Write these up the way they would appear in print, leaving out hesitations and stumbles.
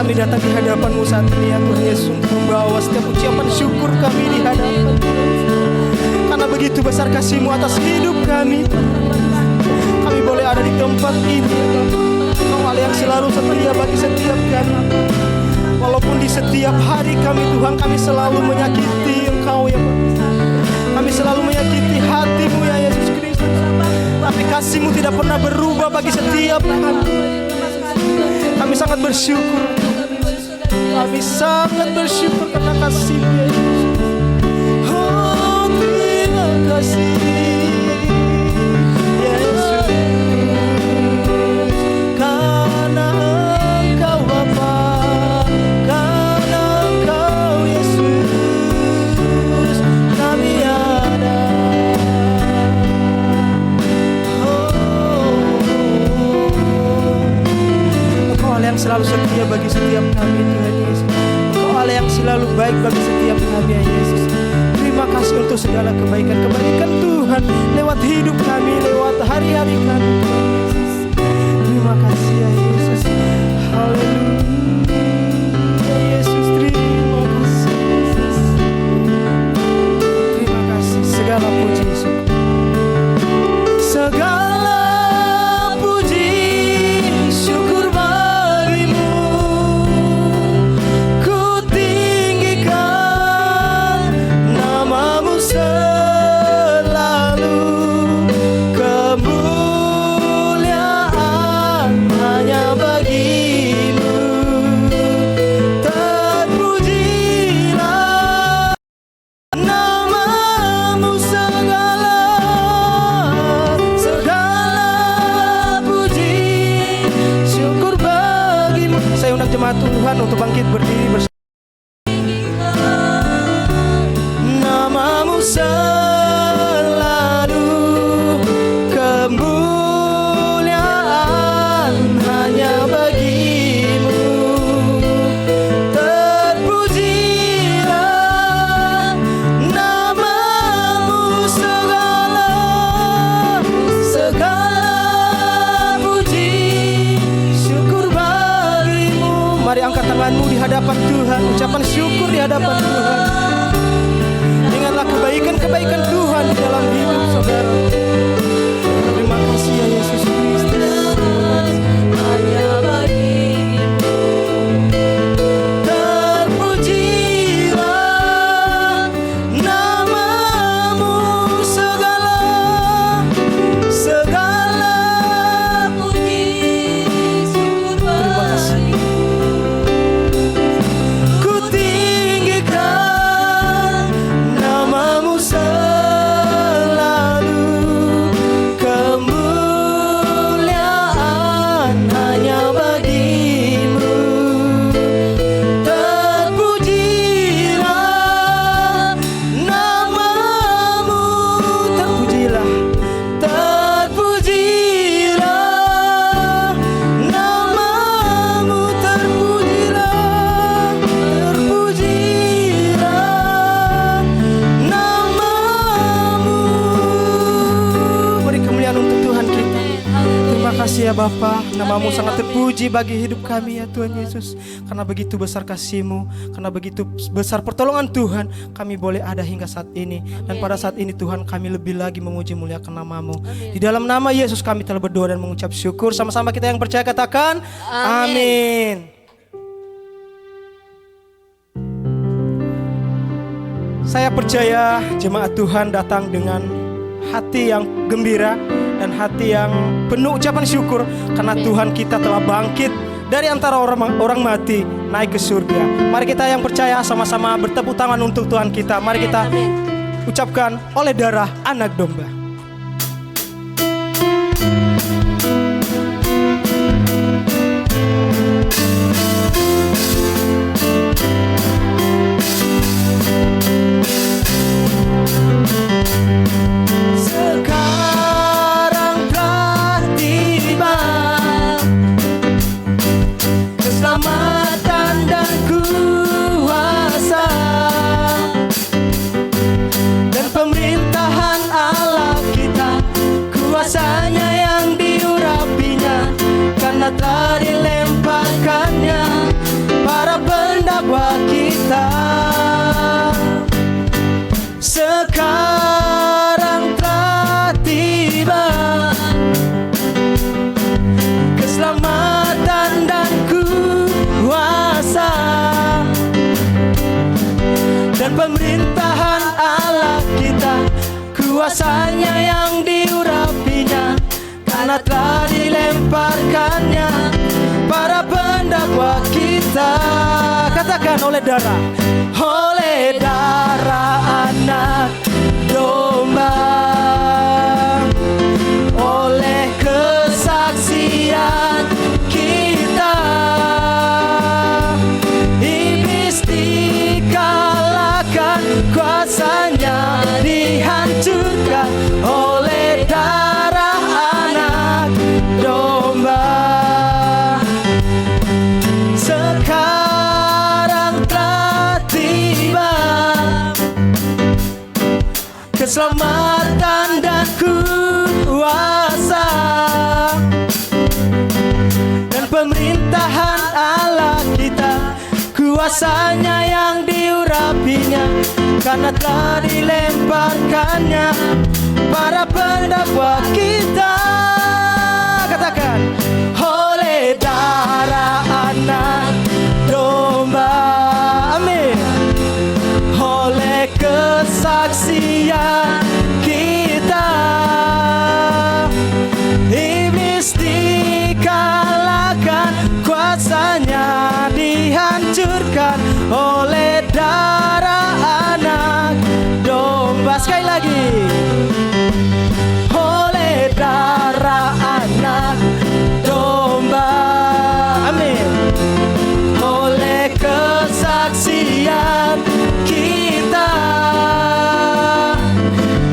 Kami datang di hadapan-Mu saat ini ya Tuhan Yesus, untuk membawa setiap ucapan syukur kami di hadapan. Karena begitu besar kasih-Mu atas hidup kami. Kami boleh ada di tempat ini. Engkau Allah yang selalu setia bagi setiap kami. Walaupun di setiap hari kami Tuhan, kami selalu menyakiti Engkau ya Pak. Kami selalu menyakiti hati-Mu ya Yesus Kristus. Tapi kasih-Mu tidak pernah berubah bagi setiap kami. Kami sangat bersyukur. Kami sangat bersyukur karena kasih-Mu ya Yesus. Oh terima kasih Yesus, karena Engkau Bapa, karena Engkau Yesus, kami ada. Engkau Allah yang selalu setia bagi setiap kami Tuhan Yesus. Engkau Allah yang selalu baik bagi setiap kami ya Yesus. Terima kasih untuk segala kebaikan-kebaikan Tuhan lewat hidup kami, lewat hari-hari kami Tuhan Yesus. Terima kasih ya Yesus. Haleluya Yesus, terima kasih Yesus. Terima kasih, segala puji syukur. Segala puji syukur bagi-Mu. Ku tinggikan nama-Mu selalu. Kemuliaan hanya bagi-Mu. Terpujilah nama-Mu segala. Segala puji syukur bagi-Mu. Saya undang jemaat Tuhan untuk bangkit berdiri bersama. Nama-Mu selalu. Kemuliaan hanya bagi-Mu. Terpujilah nama-Mu segala. Segala puji syukur bagi-Mu. Mari angkat tanganmu di hadapan Tuhan, ucapan syukur di hadapan Tuhan. Ingatlah kebaikan-kebaikan Tuhan di dalam hidup saudara. Terima kasih ya Yesus Kristus. Hanya bagi-Mu. Terpujilah nama-Mu segala. Segala puji syukur bagi-Mu. Ku tinggikan nama-Mu selalu. Kemuliaan hanya bagi-Mu. Terpujilah nama-Mu. Terpujilah. Terpujilah nama-Mu. Terpujilah. Terpujilah nama-Mu. Beri kemuliaan untuk Tuhan kita. Terima kasih ya Bapa, nama-Mu sangat terpuji bagi hidup kami ya Tuhan Yesus. Karena begitu besar kasih-Mu, karena begitu besar pertolongan Tuhan, kami boleh ada hingga saat ini. Dan pada saat ini Tuhan, kami lebih lagi memuji muliakan nama-Mu. Di dalam nama Yesus kami telah berdoa dan mengucap syukur. Sama-sama kita yang percaya katakan amin. Saya percaya jemaat Tuhan datang dengan hati yang gembira dan hati yang penuh ucapan syukur karena Tuhan kita telah bangkit dari antara orang mati naik ke surga. Mari kita yang percaya sama-sama bertepuk tangan untuk Tuhan kita. Mari kita ucapkan oleh darah anak domba. Sekarang telah tiba keselamatan dan kuasa dan pemerintahan Allah dan pemerintahan Allah kita, kuasanya yang diurapinya, karena telah dilemparkannya para pendakwa kita. Katakan oleh darah anak domba, oleh kesaksian kita, iblis dikalahkan, kuasanya dihancurkan oleh darah anak domba. Sekarang telah tiba keselamatan dan kuasa, dan pemerintahan Allah kita, kuasanya yang diurapinya, karena telah dilemparkannya para pendakwa kita. Katakan oleh darah anak domba, amin, oleh kesaksian kita, iblis dikalahkan, kuasanya dihancurkan oleh darah anak domba. Sekali lagi, oleh darah anak domba, amin, oleh kesaksian kita,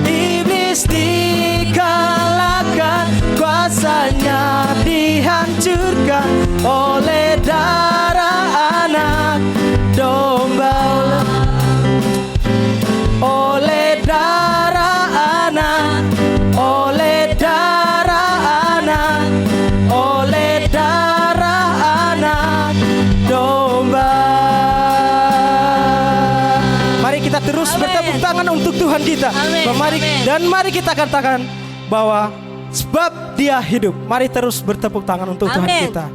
iblis dikalahkan, kuasanya dihancurkan oleh darah anak domba, oleh darah anak, oleh darah anak, oleh darah anak domba. Mari kita terus bertepuk tangan untuk Tuhan kita. Dan mari kita katakan bahwa sebab Dia hidup. Mari terus bertepuk tangan untuk Tuhan kita.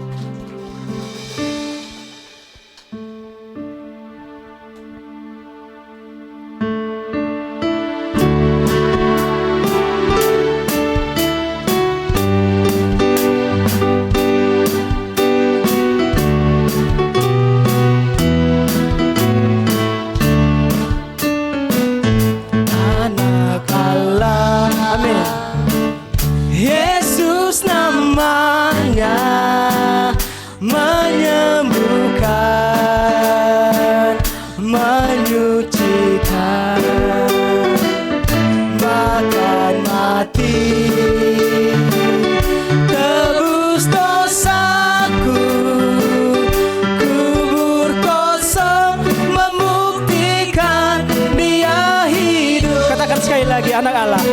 Anak Allah, amin. Yesus namanya, menyembuhkan, menyucikan, bahkan mati tebus dosaku, kubur kosong membuktikan Dia hidup. Katakan sekali lagi, anak Allah,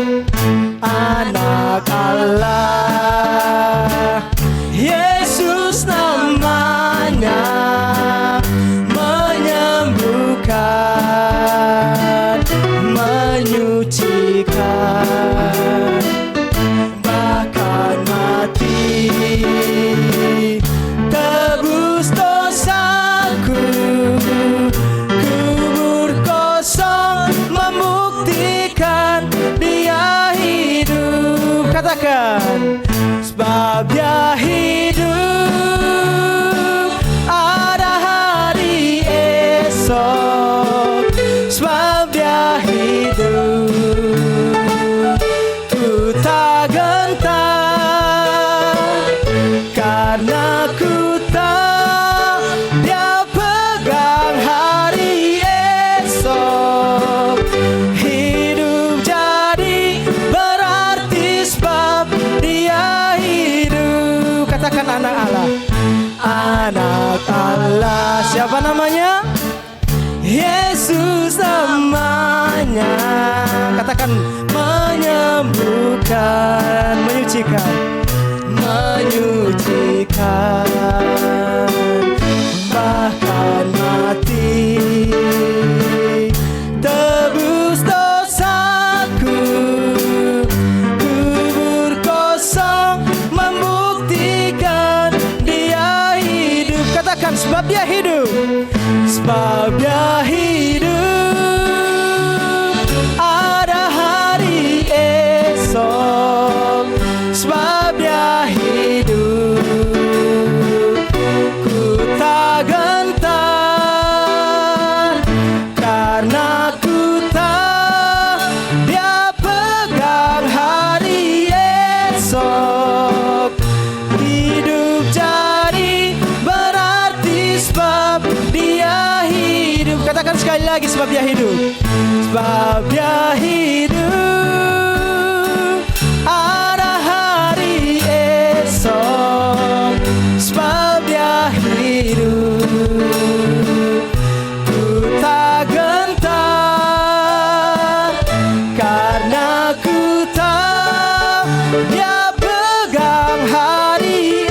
anak Allah, Yesus namanya, menyembuhkan, menyucikan, bahkan mati tebus dosaku, kubur kosong membuktikan Dia hidup. Katakan, sebab Dia hidup, ada hari esok. Sebab Dia hidup, ku tak gentar, karena ku tahu Dia pegang hari esok. Hidup jadi berarti sebab Dia hidup. Katakan, anak Allah, anak Allah. Siapa namanya? Yesus namanya. Katakan, menyembuhkan, menyucikan, menyucikan, bahkan mati tebus dosaku, kubur kosong membuktikan Dia hidup. Katakan, sebab Dia hidup, sebab Dia hidup, sekali lagi, sebab Dia hidup. Sebab Dia hidup, ada hari esok. Sebab Dia hidup, ku tak gentar, karena ku tahu Dia pegang hari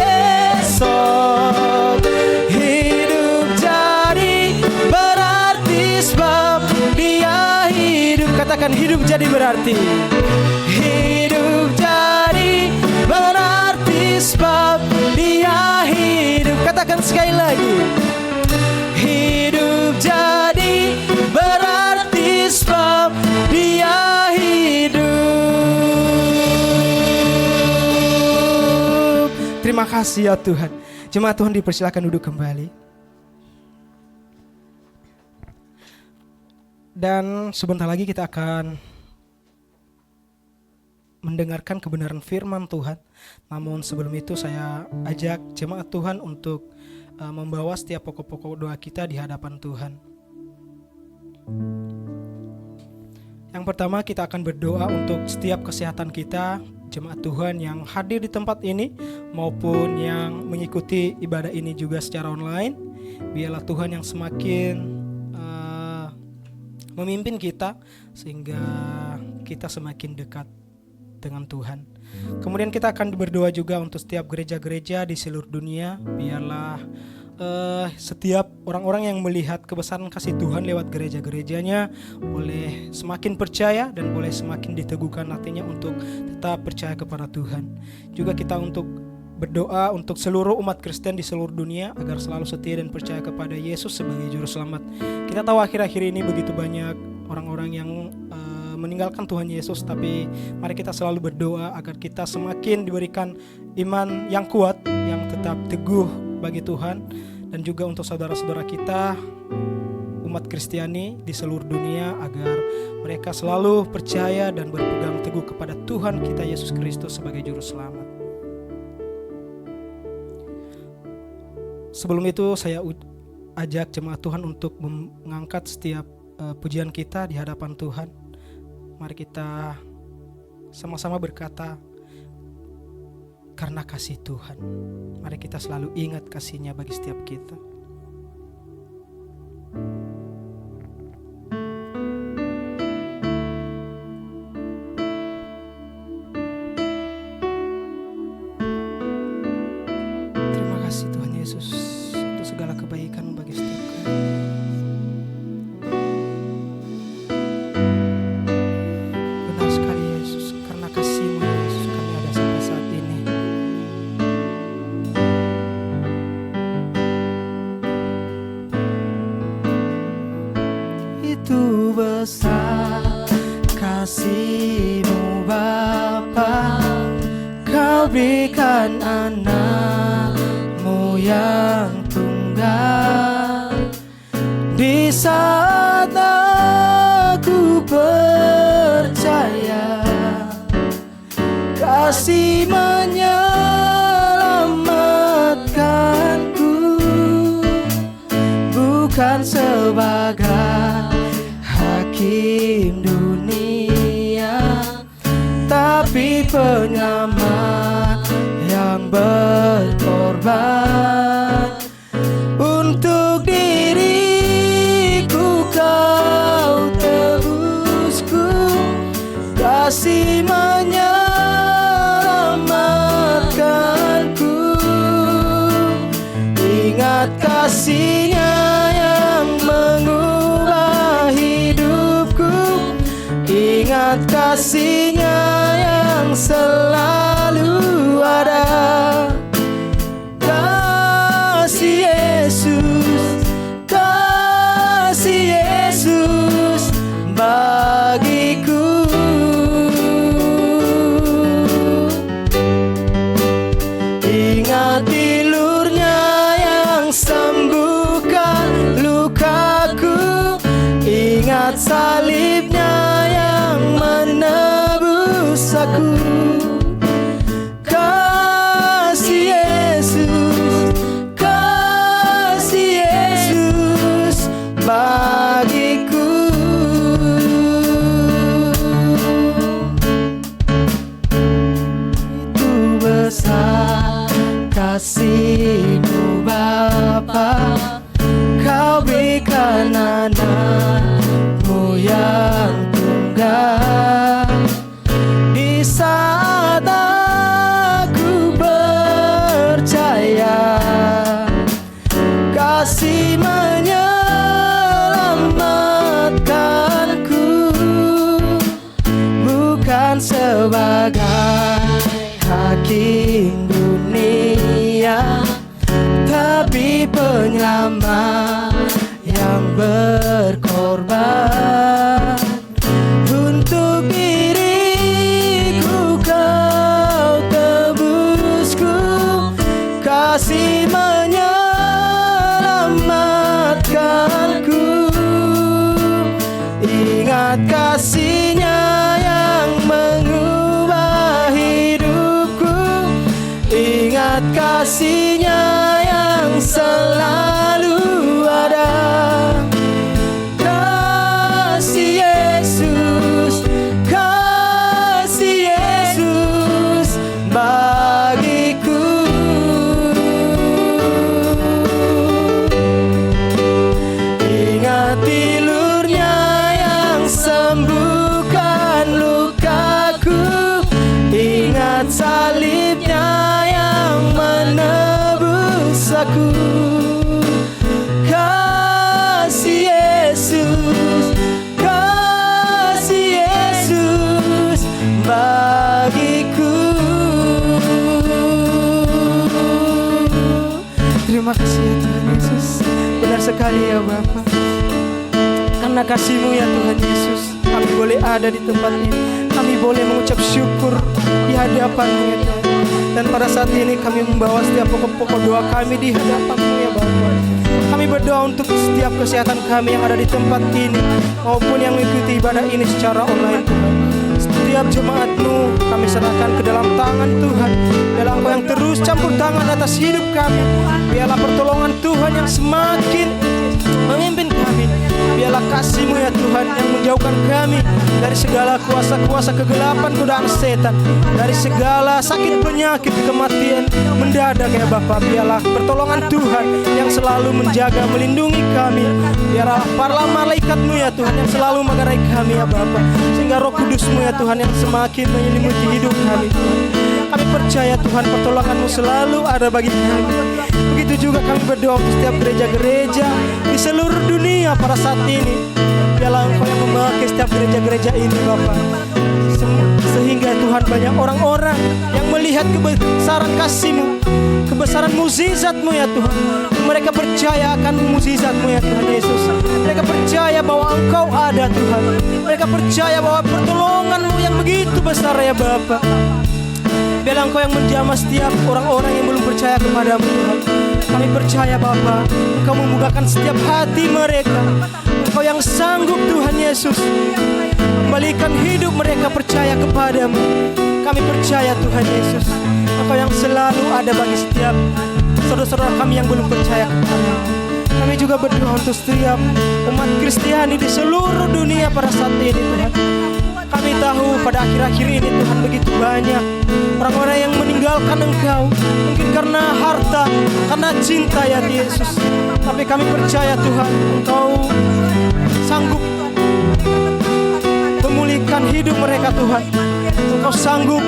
esok. Hidup jadi berarti sebab Dia hidup. Katakan, hidup jadi berarti. Hidup jadi berarti sebab Dia hidup. Katakan sekali lagi. Hidup jadi berarti sebab Dia hidup. Terima kasih ya Tuhan. Jemaat Tuhan dipersilakan duduk kembali. Dan sebentar lagi kita akan mendengarkan kebenaran firman Tuhan. Namun sebelum itu saya ajak jemaat Tuhan untuk membawa setiap pokok-pokok doa kita di hadapan Tuhan. Yang pertama, kita akan berdoa untuk setiap kesehatan kita, jemaat Tuhan yang hadir di tempat ini maupun yang mengikuti ibadah ini juga secara online. Biarlah Tuhan yang semakin memimpin kita sehingga kita semakin dekat dengan Tuhan. Kemudian kita akan berdoa juga untuk setiap gereja-gereja di seluruh dunia. Biarlah setiap orang-orang yang melihat kebesaran kasih Tuhan lewat gereja-gerejanya boleh semakin percaya dan boleh semakin diteguhkan hatinya untuk tetap percaya kepada Tuhan. Juga kita untuk berdoa untuk seluruh umat Kristen di seluruh dunia agar selalu setia dan percaya kepada Yesus sebagai juru selamat. Kita tahu akhir-akhir ini begitu banyak orang-orang yang meninggalkan Tuhan Yesus, tapi mari kita selalu berdoa agar kita semakin diberikan iman yang kuat, yang tetap teguh bagi Tuhan. Dan juga untuk saudara-saudara kita umat Kristiani di seluruh dunia agar mereka selalu percaya dan berpegang teguh kepada Tuhan kita Yesus Kristus sebagai juru selamat. Sebelum itu saya ajak jemaat Tuhan untuk mengangkat setiap pujian kita di hadapan Tuhan. Mari kita sama-sama berkata, karena kasih Tuhan. Mari kita selalu ingat kasih-Nya bagi setiap kita. Terima kasih Tuhan Yesus untuk segala kebaikan bagi setiap kami. Besar kasih-Mu Bapa, Kau berikan anak-Mu yang tunggal. Di saat aku percaya kasih menyelamatkanku, bukan sebagai hakim dunia, tapi penyelamat yang berkorban. Untuk diriku Kau tebusku, kasih menyelamatkanku. Ingat kasih-Nya yang mengubah hidupku, ingat kasih-Nya yang selalu ada. Kasih Yesus, kasih Yesus bagiku. Ingat tilurnya yang sembuhkan lukaku, ingat salibnya yang menebus penting dunia, tapi penyelamat yang berkorban. Untuk diriku kau tebusku, kasih menyelamatkanku. Ingat kasih-Nya yang mengubah hidupku, ingat kasih-Nya yang selalu ada. Kasih Yesus, kasih Yesus bagiku. Ingat tilurnya yang sembuhkan lukaku, ingat salibnya yang menebus aku. Kasih Yesus, kasih Yesus bagiku. Terima kasih ya Tuhan Yesus. Benar sekali ya Bapa. Karena kasih-Mu ya Tuhan Yesus, kami boleh ada di tempat ini. Kami boleh mengucap syukur di hadapan-Mu ya Tuhan. Dan pada saat ini kami membawa setiap pokok-pokok doa kami di hadapan-Mu ya Bapa. Kami berdoa untuk setiap kesehatan kami yang ada di tempat ini, maupun yang mengikuti ibadah ini secara online Tuhan. Setiap jemaat-Mu kami serahkan ke dalam tangan Tuhan. Biarlah Engkau yang terus campur tangan atas hidup kami. Biarlah pertolongan Tuhan yang semakin memimpin kami. Biarlah kasih-Mu ya Tuhan yang menjauhkan kami dari segala kuasa-kuasa kegelapan godaan setan, dari segala sakit penyakit kematian mendadak ya Bapa. Biarlah pertolongan Tuhan yang selalu menjaga melindungi kami. Biarlah para malaikat-Mu ya Tuhan yang selalu menggerai kami ya Bapa, sehingga Roh Kudus-Mu ya Tuhan yang semakin menyelimuti hidup kami. Kami percaya Tuhan pertolongan-Mu selalu ada bagi kami. Begitu juga kami berdoa untuk setiap gereja-gereja di seluruh dunia pada saat ini. Biarlah Engkau yang memakai setiap gereja-gereja ini Bapa, sehingga Tuhan banyak orang-orang yang melihat kebesaran kasih-Mu, kebesaran mukjizat-Mu ya Tuhan. Mereka percaya akan mukjizat-Mu ya Tuhan Yesus. Mereka percaya bahwa Engkau ada Tuhan. Mereka percaya bahwa pertolongan-Mu yang begitu besar ya Bapa. Biarlah Engkau yang menjamah setiap orang-orang yang belum percaya kepada-Mu Tuhan. Kami percaya Bapa, Engkau membukakan setiap hati mereka. Engkau yang sanggup Tuhan Yesus kembalikan hidup mereka percaya kepada-Mu. Kami percaya Tuhan Yesus, Engkau yang selalu ada bagi setiap saudara-saudara kami yang belum percaya kepada-Mu. Kami juga berdoa untuk setiap umat Kristiani di seluruh dunia pada saat ini Tuhan. Kami tahu pada akhir-akhir ini Tuhan begitu banyak orang-orang yang meninggalkan Engkau, mungkin karena harta, karena cinta ya Yesus. Tapi kami percaya Tuhan, Engkau sanggup memulihkan hidup mereka Tuhan. Engkau sanggup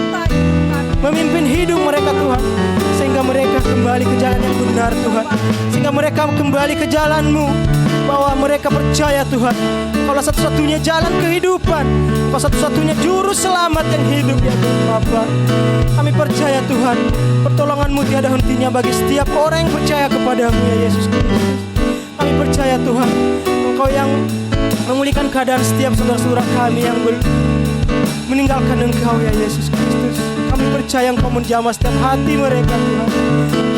memimpin hidup mereka Tuhan, sehingga mereka kembali ke jalan yang benar Tuhan, sehingga mereka kembali ke jalan-Mu, bahwa mereka percaya Tuhan Engkaulah satu-satunya jalan kehidupan, Engkau satu-satunya juru selamat yang hidup ya Tuhan Bapa. Kami percaya Tuhan, pertolongan-Mu tiada hentinya bagi setiap orang yang percaya kepada-Mu ya Yesus Kristus. Kami percaya Tuhan, Engkau yang memulihkan keadaan setiap saudara-saudara kami yang meninggalkan Engkau ya Yesus Kristus. Kami percaya Engkau menjamah setiap hati mereka Tuhan.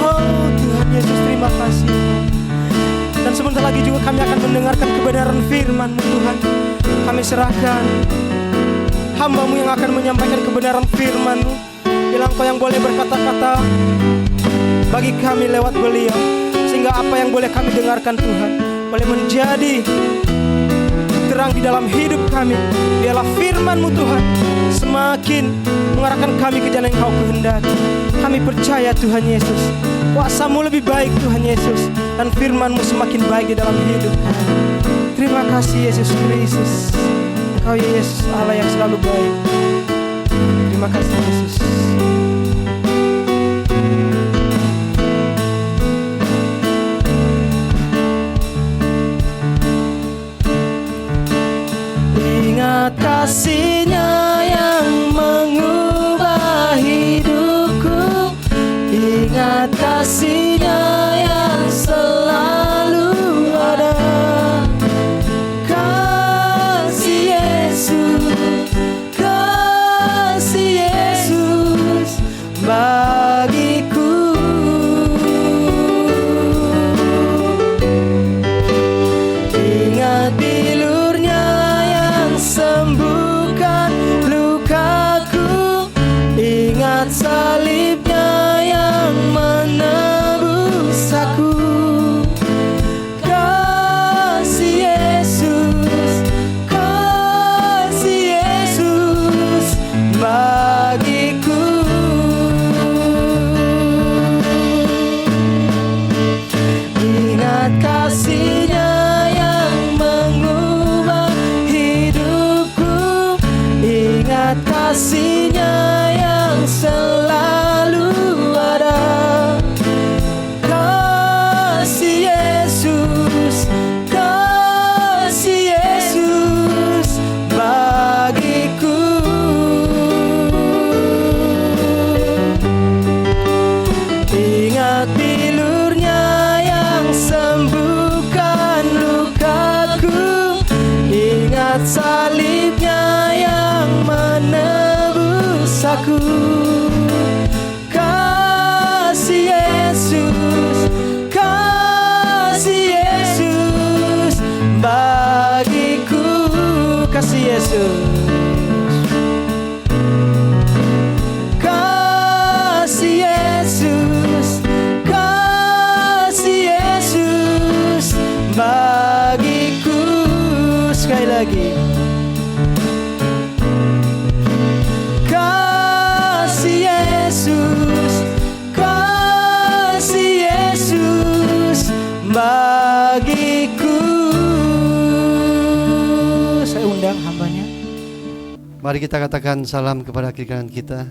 Oh Tuhan Yesus, terima kasih. Dan sebentar lagi juga kami akan mendengarkan kebenaran firman-Mu Tuhan. Kami serahkan hamba-Mu yang akan menyampaikan kebenaran firman-Mu. Bilang Engkau yang boleh berkata-kata bagi kami lewat beliau, sehingga apa yang boleh kami dengarkan Tuhan boleh menjadi terang di dalam hidup kami. Biarlah firman-Mu Tuhan semakin mengarahkan kami ke jalan yang Kau kehendaki. Kami percaya Tuhan Yesus, kuasa-Mu lebih baik Tuhan Yesus, dan firman-Mu semakin baik di dalam hidup kami. Terima kasih Yesus Kristus, Engkau ya Yesus Allah yang selalu baik. Terima kasih Yesus. Ingat kasih-Nya yang mengubah hidupku, lagi. Kasih Yesus, kasih Yesus bagiku. Saya undang hambanya. Mari kita katakan salam kepada kiri kanan kita.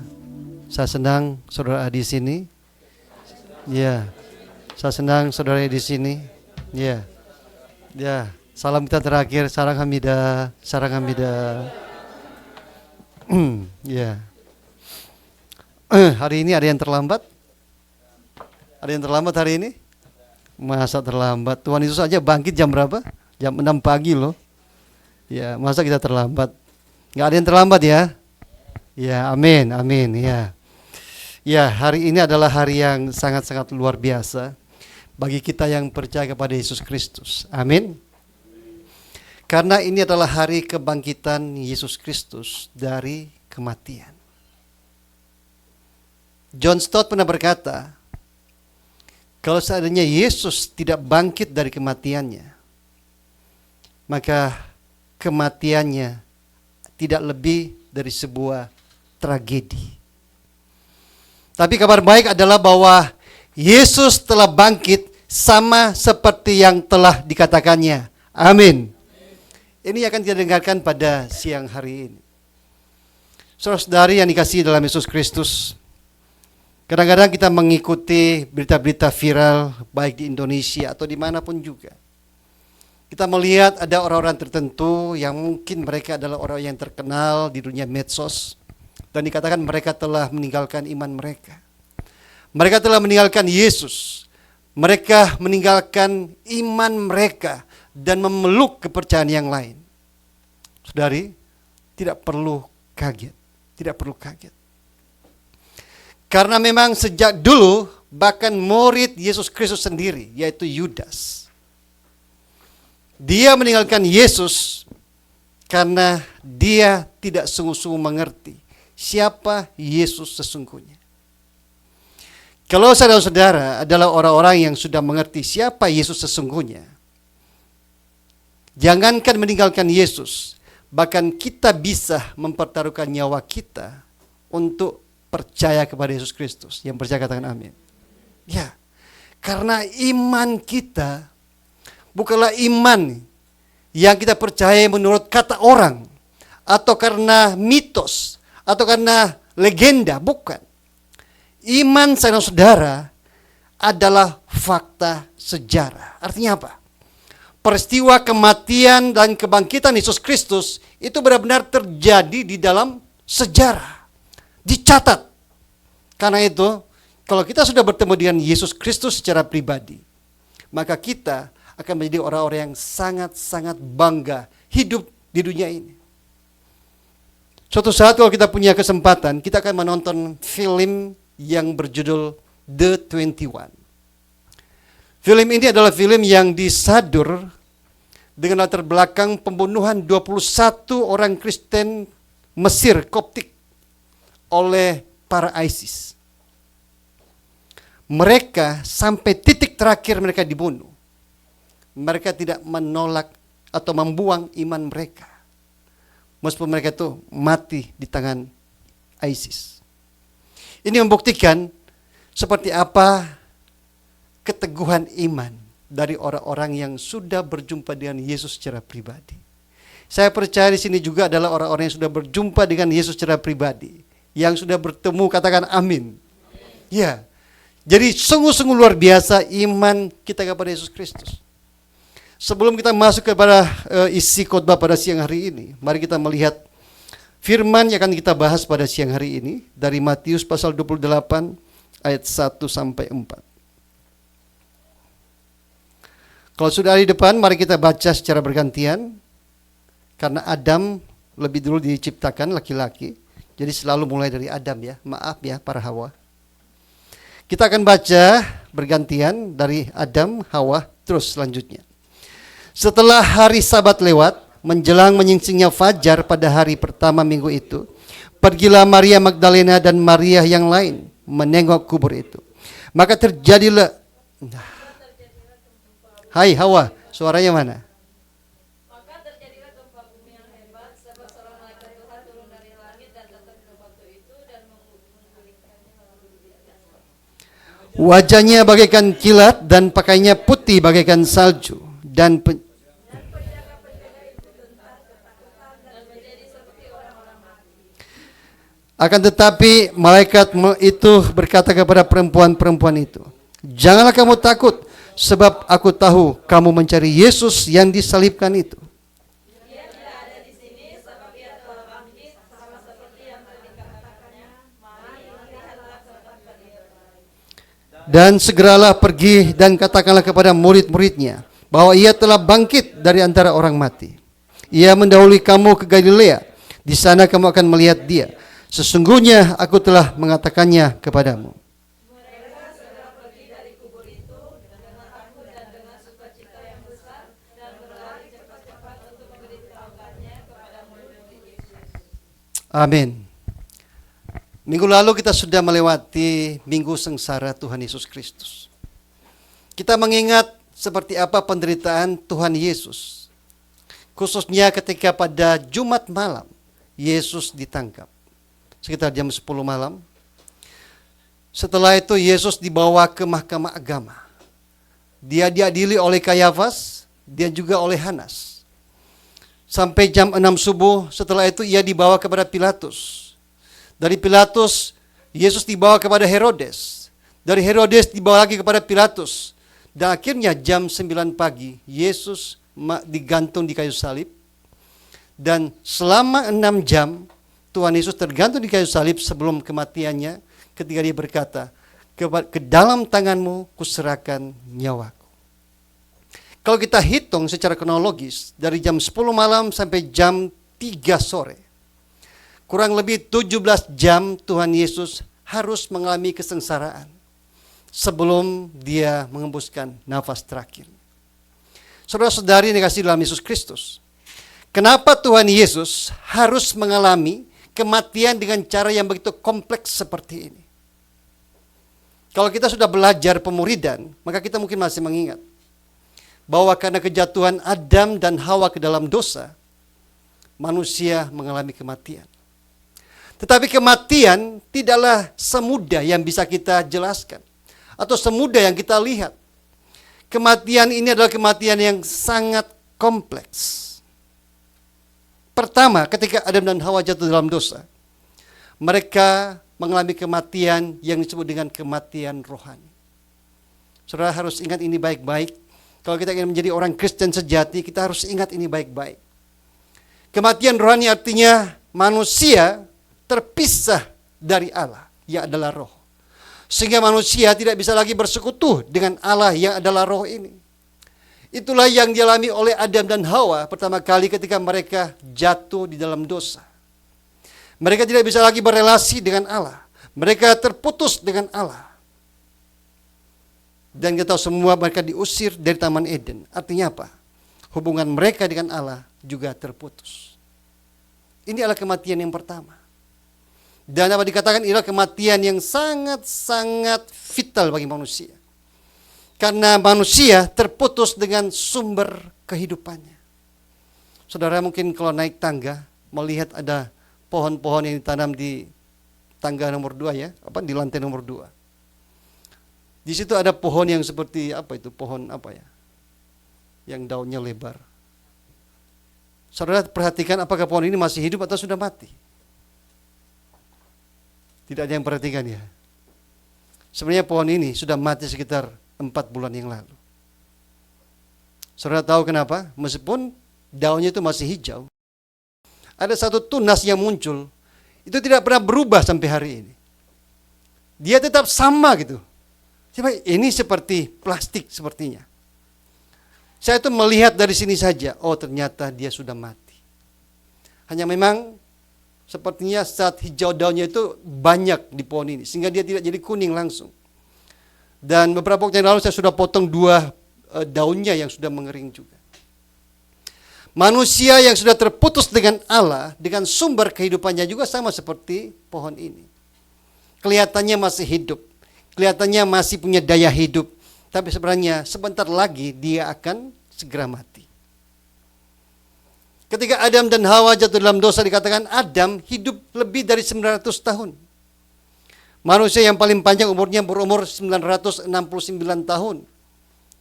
Saya senang saudara di sini. Ya, saya senang saudara di sini. Ya, ya. Salam kita terakhir, sarang Hamidah, sarang Hamidah. Ya. Hari ini ada yang terlambat? Ada yang terlambat hari ini? Masa terlambat? Tuhan Yesus aja bangkit jam berapa? Jam 6 pagi loh. Ya, masa kita terlambat? Nggak ada yang terlambat ya? Ya, amin, amin, ya. Ya, hari ini adalah hari yang sangat-sangat luar biasa bagi kita yang percaya kepada Yesus Kristus. Amin. Karena ini adalah hari kebangkitan Yesus Kristus dari kematian. John Stott pernah berkata, kalau seandainya Yesus tidak bangkit dari kematiannya, maka kematiannya tidak lebih dari sebuah tragedi. Tapi kabar baik adalah bahwa Yesus telah bangkit sama seperti yang telah dikatakannya. Amin. Ini akan kita dengarkan pada siang hari ini. Saudara-saudari yang dikasihi dalam Yesus Kristus, kadang-kadang kita mengikuti berita-berita viral baik di Indonesia atau dimanapun juga. Kita melihat ada orang-orang tertentu yang mungkin mereka adalah orang yang terkenal di dunia medsos, dan dikatakan mereka telah meninggalkan iman mereka. Mereka telah meninggalkan Yesus. Mereka meninggalkan iman mereka dan memeluk kepercayaan yang lain. Saudari, tidak perlu kaget. Tidak perlu kaget. Karena memang sejak dulu bahkan murid Yesus Kristus sendiri, yaitu Yudas, dia meninggalkan Yesus karena dia tidak sungguh-sungguh mengerti siapa Yesus sesungguhnya. Kalau saudara-saudara adalah orang-orang yang sudah mengerti siapa Yesus sesungguhnya, jangankan meninggalkan Yesus, bahkan kita bisa mempertaruhkan nyawa kita untuk percaya kepada Yesus Kristus. Yang percaya katakan amin. Ya, karena iman kita bukanlah iman yang kita percaya menurut kata orang, atau karena mitos, atau karena legenda, bukan. Iman saudara-saudara adalah fakta sejarah. Artinya apa? Peristiwa kematian dan kebangkitan Yesus Kristus itu benar-benar terjadi di dalam sejarah. Dicatat. Karena itu, kalau kita sudah bertemu dengan Yesus Kristus secara pribadi, maka kita akan menjadi orang-orang yang sangat-sangat bangga hidup di dunia ini. Suatu saat kalau kita punya kesempatan, kita akan menonton film yang berjudul The 21. Film ini adalah film yang disadur dengan latar belakang pembunuhan 21 orang Kristen Mesir Koptik oleh para ISIS. Mereka sampai titik terakhir mereka dibunuh. Mereka tidak menolak atau membuang iman mereka. Meskipun mereka itu mati di tangan ISIS. Ini membuktikan seperti apa keteguhan iman dari orang-orang yang sudah berjumpa dengan Yesus secara pribadi. Saya percaya di sini juga adalah orang-orang yang sudah berjumpa dengan Yesus secara pribadi, yang sudah bertemu, katakan amin. Ya, jadi sungguh-sungguh luar biasa iman kita kepada Yesus Kristus. Sebelum kita masuk kepada isi khotbah pada siang hari ini, mari kita melihat firman yang akan kita bahas pada siang hari ini dari Matius pasal 28 ayat 1 sampai 4. Kalau sudah di depan, mari kita baca secara bergantian. Karena Adam lebih dulu diciptakan laki-laki, jadi selalu mulai dari Adam ya. Maaf ya para Hawa. Kita akan baca bergantian dari Adam, Hawa, terus selanjutnya. Setelah hari Sabat lewat, menjelang menyingsingnya fajar pada hari pertama minggu itu, pergilah Maria Magdalena dan Maria yang lain menengok kubur itu. Maka terjadilah, hai Hawa, suaranya mana? Maka terjadilah gempa bumi Wajahnya bagaikan kilat dan pakaiannya putih bagaikan salju. Akan tetapi malaikat itu berkata kepada perempuan-perempuan itu, "Janganlah kamu takut, sebab aku tahu kamu mencari Yesus yang disalibkan itu. Dan segeralah pergi dan katakanlah kepada murid-muridnya bahwa ia telah bangkit dari antara orang mati. Ia mendahului kamu ke Galilea. Di sana kamu akan melihat dia. Sesungguhnya aku telah mengatakannya kepadamu." Amin. Minggu lalu kita sudah melewati minggu sengsara Tuhan Yesus Kristus. Kita mengingat seperti apa penderitaan Tuhan Yesus. Khususnya ketika pada Jumat malam Yesus ditangkap. Sekitar jam 10 malam. Setelah itu Yesus dibawa ke mahkamah agama. Dia diadili oleh Kayafas, dia juga oleh Hanas. Sampai jam 6 subuh, setelah itu ia dibawa kepada Pilatus. Dari Pilatus, Yesus dibawa kepada Herodes. Dari Herodes dibawa lagi kepada Pilatus. Dan akhirnya jam 9 pagi, Yesus digantung di kayu salib. Dan selama 6 jam, Tuhan Yesus tergantung di kayu salib sebelum kematiannya, ketika dia berkata, "Ke dalam tanganmu kuserahkan nyawaku." Kalau kita hitung secara kronologis, dari jam 10 malam sampai jam 3 sore, kurang lebih 17 jam Tuhan Yesus harus mengalami kesengsaraan sebelum dia mengembuskan nafas terakhir. Saudara-saudari yang dikasihi dalam Yesus Kristus, kenapa Tuhan Yesus harus mengalami kematian dengan cara yang begitu kompleks seperti ini? Kalau kita sudah belajar pemuridan, maka kita mungkin masih mengingat bahwa karena kejatuhan Adam dan Hawa ke dalam dosa, manusia mengalami kematian. Tetapi kematian tidaklah semudah yang bisa kita jelaskan atau semudah yang kita lihat. Kematian ini adalah kematian yang sangat kompleks. Pertama, ketika Adam dan Hawa jatuh dalam dosa, mereka mengalami kematian yang disebut dengan kematian rohani. Saudara harus ingat ini baik-baik. Kalau kita ingin menjadi orang Kristen sejati, kita harus ingat ini baik-baik. Kematian rohani artinya manusia terpisah dari Allah yang adalah roh. Sehingga manusia tidak bisa lagi bersekutu dengan Allah yang adalah roh ini. Itulah yang dialami oleh Adam dan Hawa pertama kali ketika mereka jatuh di dalam dosa. Mereka tidak bisa lagi berelasi dengan Allah. Mereka terputus dengan Allah. Dan kita tahu semua mereka diusir dari Taman Eden. Artinya apa? Hubungan mereka dengan Allah juga terputus. Ini adalah kematian yang pertama. Dan apa dikatakan adalah kematian yang sangat-sangat vital bagi manusia. Karena manusia terputus dengan sumber kehidupannya. Saudara mungkin kalau naik tangga, melihat ada pohon-pohon yang ditanam di tangga nomor 2 ya, di lantai nomor 2. Di situ ada pohon yang seperti pohon yang daunnya lebar. Saudara perhatikan apakah pohon ini masih hidup atau sudah mati? Tidak ada yang perhatikan ya. Sebenarnya pohon ini sudah mati sekitar 4 bulan yang lalu. Saudara tahu kenapa? Meskipun daunnya itu masih hijau, ada satu tunas yang muncul, itu tidak pernah berubah sampai hari ini. Dia tetap sama gitu. Ini seperti plastik sepertinya. Saya itu melihat dari sini saja, oh ternyata dia sudah mati. Hanya memang sepertinya saat hijau daunnya itu banyak di pohon ini, sehingga dia tidak jadi kuning langsung. Dan beberapa waktu yang lalu saya sudah potong 2 daunnya yang sudah mengering juga. Manusia yang sudah terputus dengan Allah, dengan sumber kehidupannya juga sama seperti pohon ini. Kelihatannya masih hidup. Kelihatannya masih punya daya hidup, tapi sebenarnya sebentar lagi dia akan segera mati. Ketika Adam dan Hawa jatuh dalam dosa, dikatakan Adam hidup lebih dari 900 tahun. Manusia yang paling panjang umurnya berumur 969 tahun,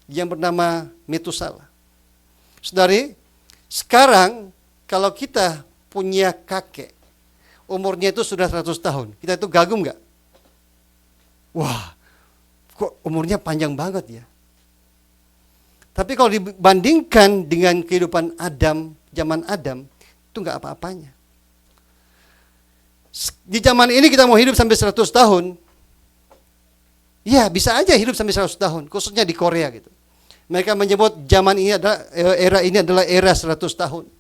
yang bernama Metusala. Saudari, sekarang kalau kita punya kakek, umurnya itu sudah 100 tahun, kita itu kagum nggak? Wah, kok umurnya panjang banget ya? Tapi kalau dibandingkan dengan kehidupan Adam, zaman Adam, itu nggak apa-apanya. Di zaman ini kita mau hidup sampai 100 tahun, ya bisa aja hidup sampai 100 tahun, khususnya di Korea gitu. Mereka menyebut zaman ini adalah, era ini adalah era 100 tahun,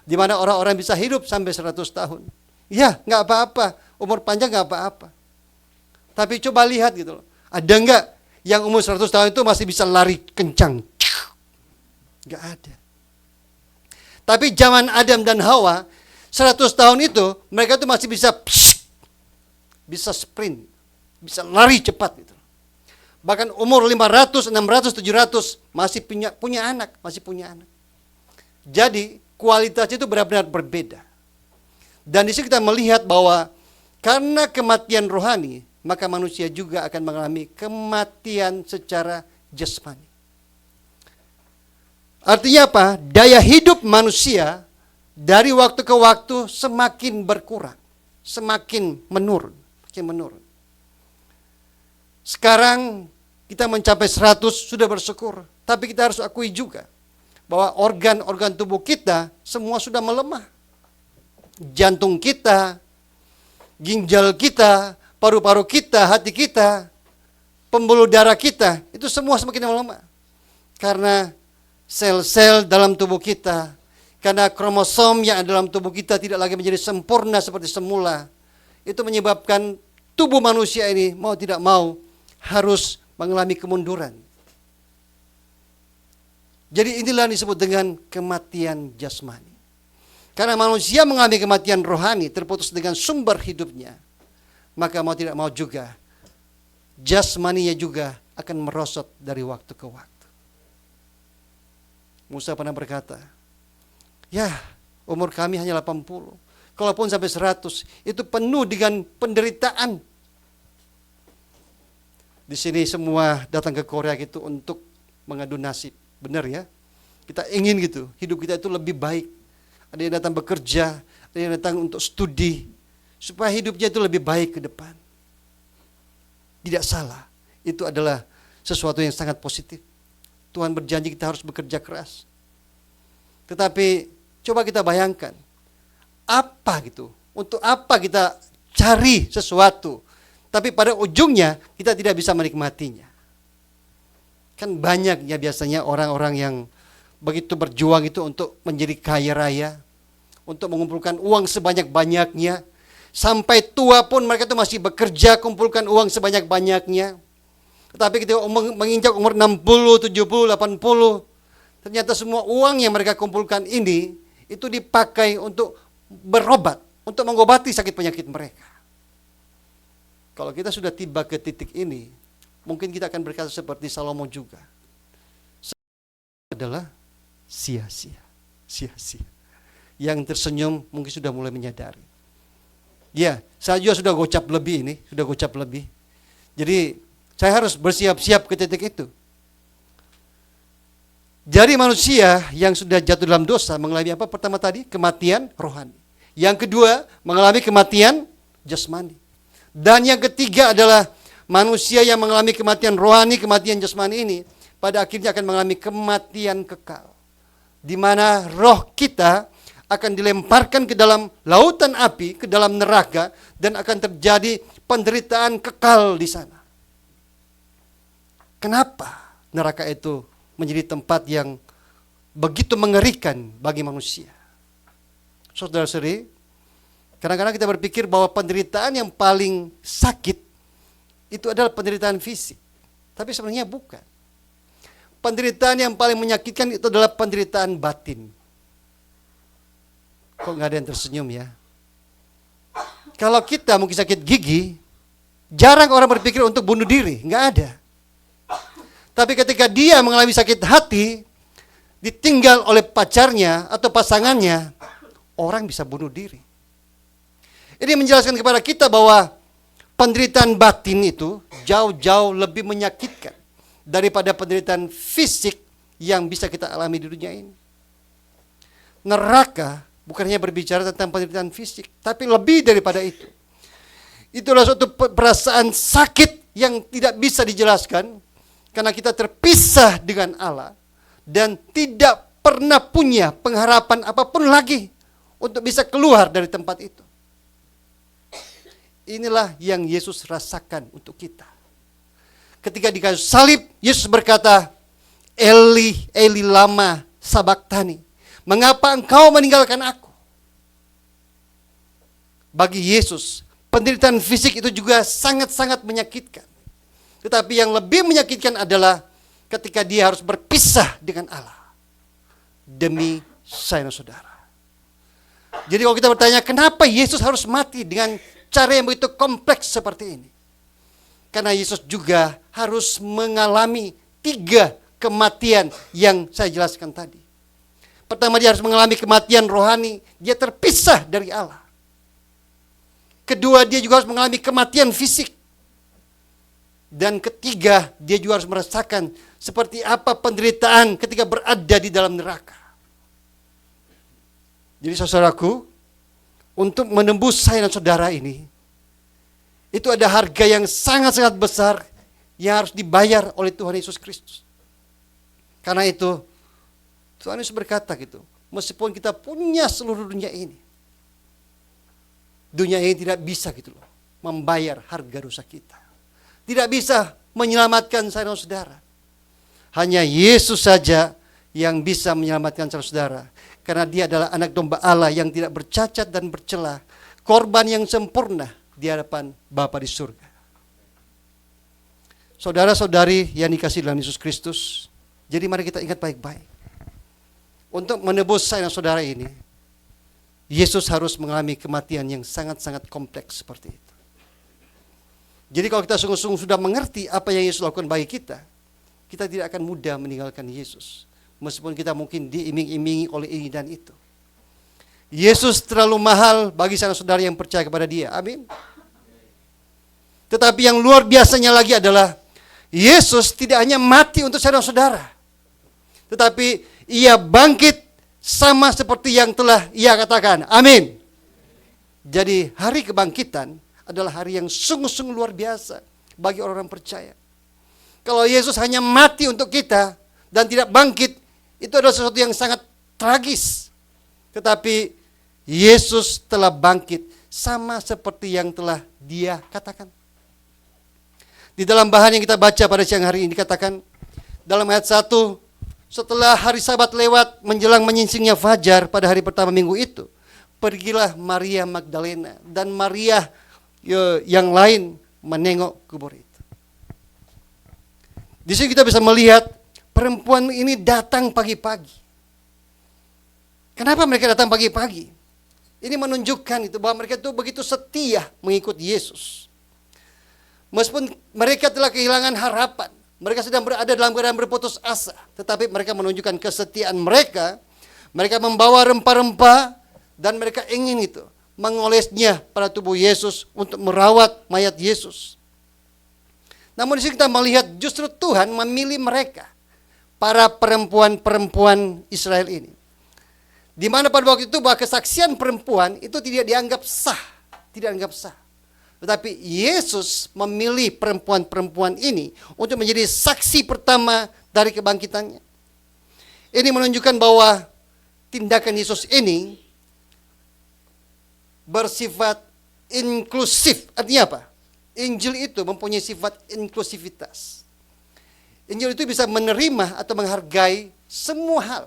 di mana orang-orang bisa hidup sampai 100 tahun. Ya, nggak apa-apa, umur panjang nggak apa-apa. Tapi coba lihat gitu loh, ada nggak yang umur 100 tahun itu masih bisa lari kencang? Nggak ada. Tapi zaman Adam dan Hawa, 100 tahun itu mereka tuh masih bisa sprint, bisa lari cepat gitu. Bahkan umur 500, 600, 700 masih punya anak, masih punya anak. Jadi kualitasnya itu benar-benar berbeda. Dan di sini kita melihat bahwa karena kematian rohani, maka manusia juga akan mengalami kematian secara jasmani. Artinya apa? Daya hidup manusia dari waktu ke waktu semakin berkurang, semakin menurun, Sekarang kita mencapai 100 sudah bersyukur, tapi kita harus akui juga bahwa organ-organ tubuh kita semua sudah melemah. Jantung kita, ginjal kita, paru-paru kita, hati kita, pembuluh darah kita, itu semua semakin melemah. Karena sel-sel dalam tubuh kita, karena kromosom yang ada dalam tubuh kita tidak lagi menjadi sempurna seperti semula, itu menyebabkan tubuh manusia ini mau tidak mau harus mengalami kemunduran. Jadi inilah yang disebut dengan kematian jasmani. Karena manusia mengalami kematian rohani, terputus dengan sumber hidupnya, maka mau tidak mau juga jasmaninya juga akan merosot dari waktu ke waktu. Musa pernah berkata, ya umur kami hanya 80. Kalaupun sampai 100, itu penuh dengan penderitaan. Di sini semua datang ke Korea gitu untuk mengadu nasib. Benar ya? Kita ingin gitu, hidup kita itu lebih baik. Ada yang datang bekerja, ada yang datang untuk studi, supaya hidupnya itu lebih baik ke depan. Tidak salah, itu adalah sesuatu yang sangat positif. Tuhan berjanji kita harus bekerja keras. Tetapi coba kita bayangkan, apa gitu, untuk apa kita cari sesuatu, tapi pada ujungnya kita tidak bisa menikmatinya. Kan banyak ya biasanya orang-orang yang begitu berjuang itu untuk menjadi kaya raya, untuk mengumpulkan uang sebanyak-banyaknya, sampai tua pun mereka itu masih bekerja kumpulkan uang sebanyak-banyaknya. Tetapi ketika menginjak umur 60, 70, 80, ternyata semua uang yang mereka kumpulkan ini itu dipakai untuk berobat, untuk mengobati sakit penyakit mereka. Kalau kita sudah tiba ke titik ini, mungkin kita akan berkata seperti Salomo juga. Adalah sia-sia. Yang tersenyum mungkin sudah mulai menyadari. Ya, saya juga sudah gocap lebih. Jadi saya harus bersiap-siap ke titik itu. Jadi manusia yang sudah jatuh dalam dosa mengalami apa pertama tadi? Kematian rohani. Yang kedua, mengalami kematian jasmani. Dan yang ketiga adalah manusia yang mengalami kematian rohani, kematian jasmani ini, pada akhirnya akan mengalami kematian kekal. Di mana roh kita akan dilemparkan ke dalam lautan api, ke dalam neraka, dan akan terjadi penderitaan kekal di sana. Kenapa neraka itu menjadi tempat yang begitu mengerikan bagi manusia? Saudara-saudari, kadang-kadang kita berpikir bahwa penderitaan yang paling sakit itu adalah penderitaan fisik. Tapi sebenarnya bukan. Penderitaan yang paling menyakitkan itu adalah penderitaan batin. Kok nggak ada yang tersenyum ya? Kalau kita mungkin sakit gigi, jarang orang berpikir untuk bunuh diri, nggak ada. Tapi ketika dia mengalami sakit hati, ditinggal oleh pacarnya atau pasangannya, orang bisa bunuh diri. Ini menjelaskan kepada kita bahwa penderitaan batin itu jauh-jauh lebih menyakitkan daripada penderitaan fisik yang bisa kita alami di dunia ini. Neraka bukan hanya berbicara tentang penderitaan fisik, tapi lebih daripada itu. Itulah suatu perasaan sakit yang tidak bisa dijelaskan karena kita terpisah dengan Allah dan tidak pernah punya pengharapan apapun lagi untuk bisa keluar dari tempat itu. Inilah yang Yesus rasakan untuk kita. Ketika di kayu salib, Yesus berkata, Eli, Eli lama sabachthani. Mengapa engkau meninggalkan aku? Bagi Yesus, penderitaan fisik itu juga sangat-sangat menyakitkan. Tetapi yang lebih menyakitkan adalah ketika dia harus berpisah dengan Allah. Demi saya dan saudara. Jadi kalau kita bertanya, kenapa Yesus harus mati dengan cara yang begitu kompleks seperti ini? Karena Yesus juga harus mengalami 3 kematian yang saya jelaskan tadi. Pertama, dia harus mengalami kematian rohani, dia terpisah dari Allah. Kedua, dia juga harus mengalami kematian fisik. Dan ketiga, dia juga harus merasakan seperti apa penderitaan ketika berada di dalam neraka. Jadi saudaraku, untuk menembus saya dan saudara ini, itu ada harga yang sangat-sangat besar yang harus dibayar oleh Tuhan Yesus Kristus. Karena itu, Tuhan Yesus berkata gitu, meskipun kita punya seluruh dunia ini tidak bisa gitu loh, membayar harga dosa kita. Tidak bisa menyelamatkan saya dan saudara. Hanya Yesus saja yang bisa menyelamatkan saudara. Karena dia adalah anak domba Allah yang tidak bercacat dan bercela. Korban yang sempurna di hadapan Bapa di surga. Saudara-saudari yang dikasihi dalam Yesus Kristus, jadi mari kita ingat baik-baik. Untuk menebus saya dan saudara ini, Yesus harus mengalami kematian yang sangat-sangat kompleks seperti itu. Jadi kalau kita sungguh-sungguh sudah mengerti apa yang Yesus lakukan bagi kita tidak akan mudah meninggalkan Yesus. Meskipun kita mungkin diiming-imingi oleh ini dan itu. Yesus terlalu mahal bagi saudara yang percaya kepada dia. Amin. Tetapi yang luar biasanya lagi adalah Yesus tidak hanya mati untuk saudara-saudara, tetapi ia bangkit sama seperti yang telah ia katakan. Amin. Jadi hari kebangkitan adalah hari yang sungguh-sungguh luar biasa bagi orang-orang percaya. Kalau Yesus hanya mati untuk kita dan tidak bangkit, itu adalah sesuatu yang sangat tragis. Tetapi Yesus telah bangkit sama seperti yang telah dia katakan. Di dalam bahan yang kita baca pada siang hari ini dikatakan dalam ayat 1, setelah hari Sabat lewat menjelang menyingsingnya fajar pada hari pertama minggu itu, pergilah Maria Magdalena dan Maria yang lain menengok kubur itu. Di sini kita bisa melihat perempuan ini datang pagi-pagi. Kenapa mereka datang pagi-pagi? Ini menunjukkan itu bahwa mereka itu begitu setia mengikut Yesus. Meskipun mereka telah kehilangan harapan, mereka sedang berada dalam keadaan berputus asa, tetapi mereka menunjukkan kesetiaan mereka. Mereka membawa rempah-rempah dan mereka ingin itu mengolesnya pada tubuh Yesus untuk merawat mayat Yesus. Namun di sini kita melihat justru Tuhan memilih mereka, para perempuan-perempuan Israel ini. Di mana pada waktu itu bahwa kesaksian perempuan itu tidak dianggap sah, tidak dianggap sah. Tetapi Yesus memilih perempuan-perempuan ini untuk menjadi saksi pertama dari kebangkitannya. Ini menunjukkan bahwa tindakan Yesus ini bersifat inklusif. Artinya apa? Injil itu mempunyai sifat inklusivitas. Injil itu bisa menerima atau menghargai semua hal.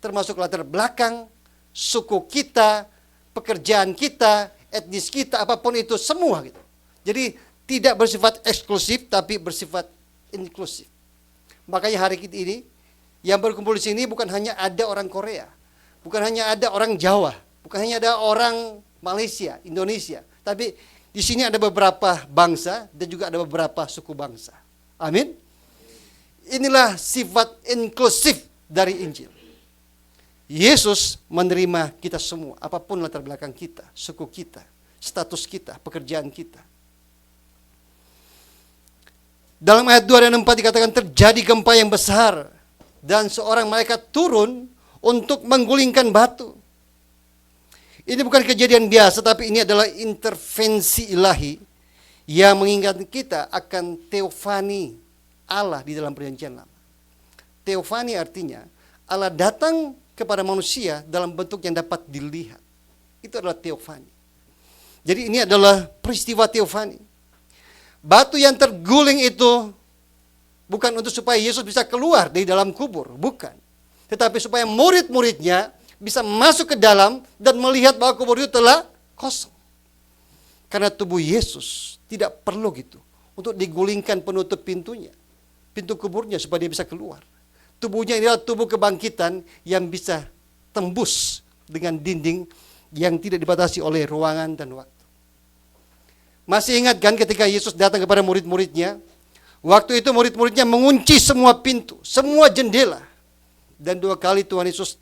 Termasuk latar belakang, suku kita, pekerjaan kita, etnis kita, apapun itu, semua gitu. Jadi tidak bersifat eksklusif, tapi bersifat inklusif. Makanya hari ini, yang berkumpul di sini bukan hanya ada orang Korea, bukan hanya ada orang Jawa, bukan hanya ada orang Malaysia, Indonesia, tapi di sini ada beberapa bangsa dan juga ada beberapa suku bangsa. Amin. Inilah sifat inklusif dari Injil. Yesus menerima kita semua, apapun latar belakang kita, suku kita, status kita, pekerjaan kita. Dalam ayat 2 dan 4 dikatakan terjadi gempa yang besar dan seorang malaikat turun untuk menggulingkan batu. Ini bukan kejadian biasa, tapi ini adalah intervensi ilahi yang mengingatkan kita akan teofani Allah di dalam perjanjian lama. Teofani artinya Allah datang kepada manusia dalam bentuk yang dapat dilihat. Itu adalah teofani. Jadi ini adalah peristiwa teofani. Batu yang terguling itu bukan untuk supaya Yesus bisa keluar dari dalam kubur, bukan. Tetapi supaya murid-muridnya bisa masuk ke dalam dan melihat bahwa kubur itu telah kosong. Karena tubuh Yesus tidak perlu gitu untuk digulingkan penutup pintunya, pintu kuburnya supaya dia bisa keluar. Tubuhnya adalah tubuh kebangkitan yang bisa tembus dengan dinding yang tidak dibatasi oleh ruangan dan waktu. Masih ingat kan ketika Yesus datang kepada murid-muridnya? Waktu itu murid-muridnya mengunci semua pintu, semua jendela. Dan 2 kali Tuhan Yesus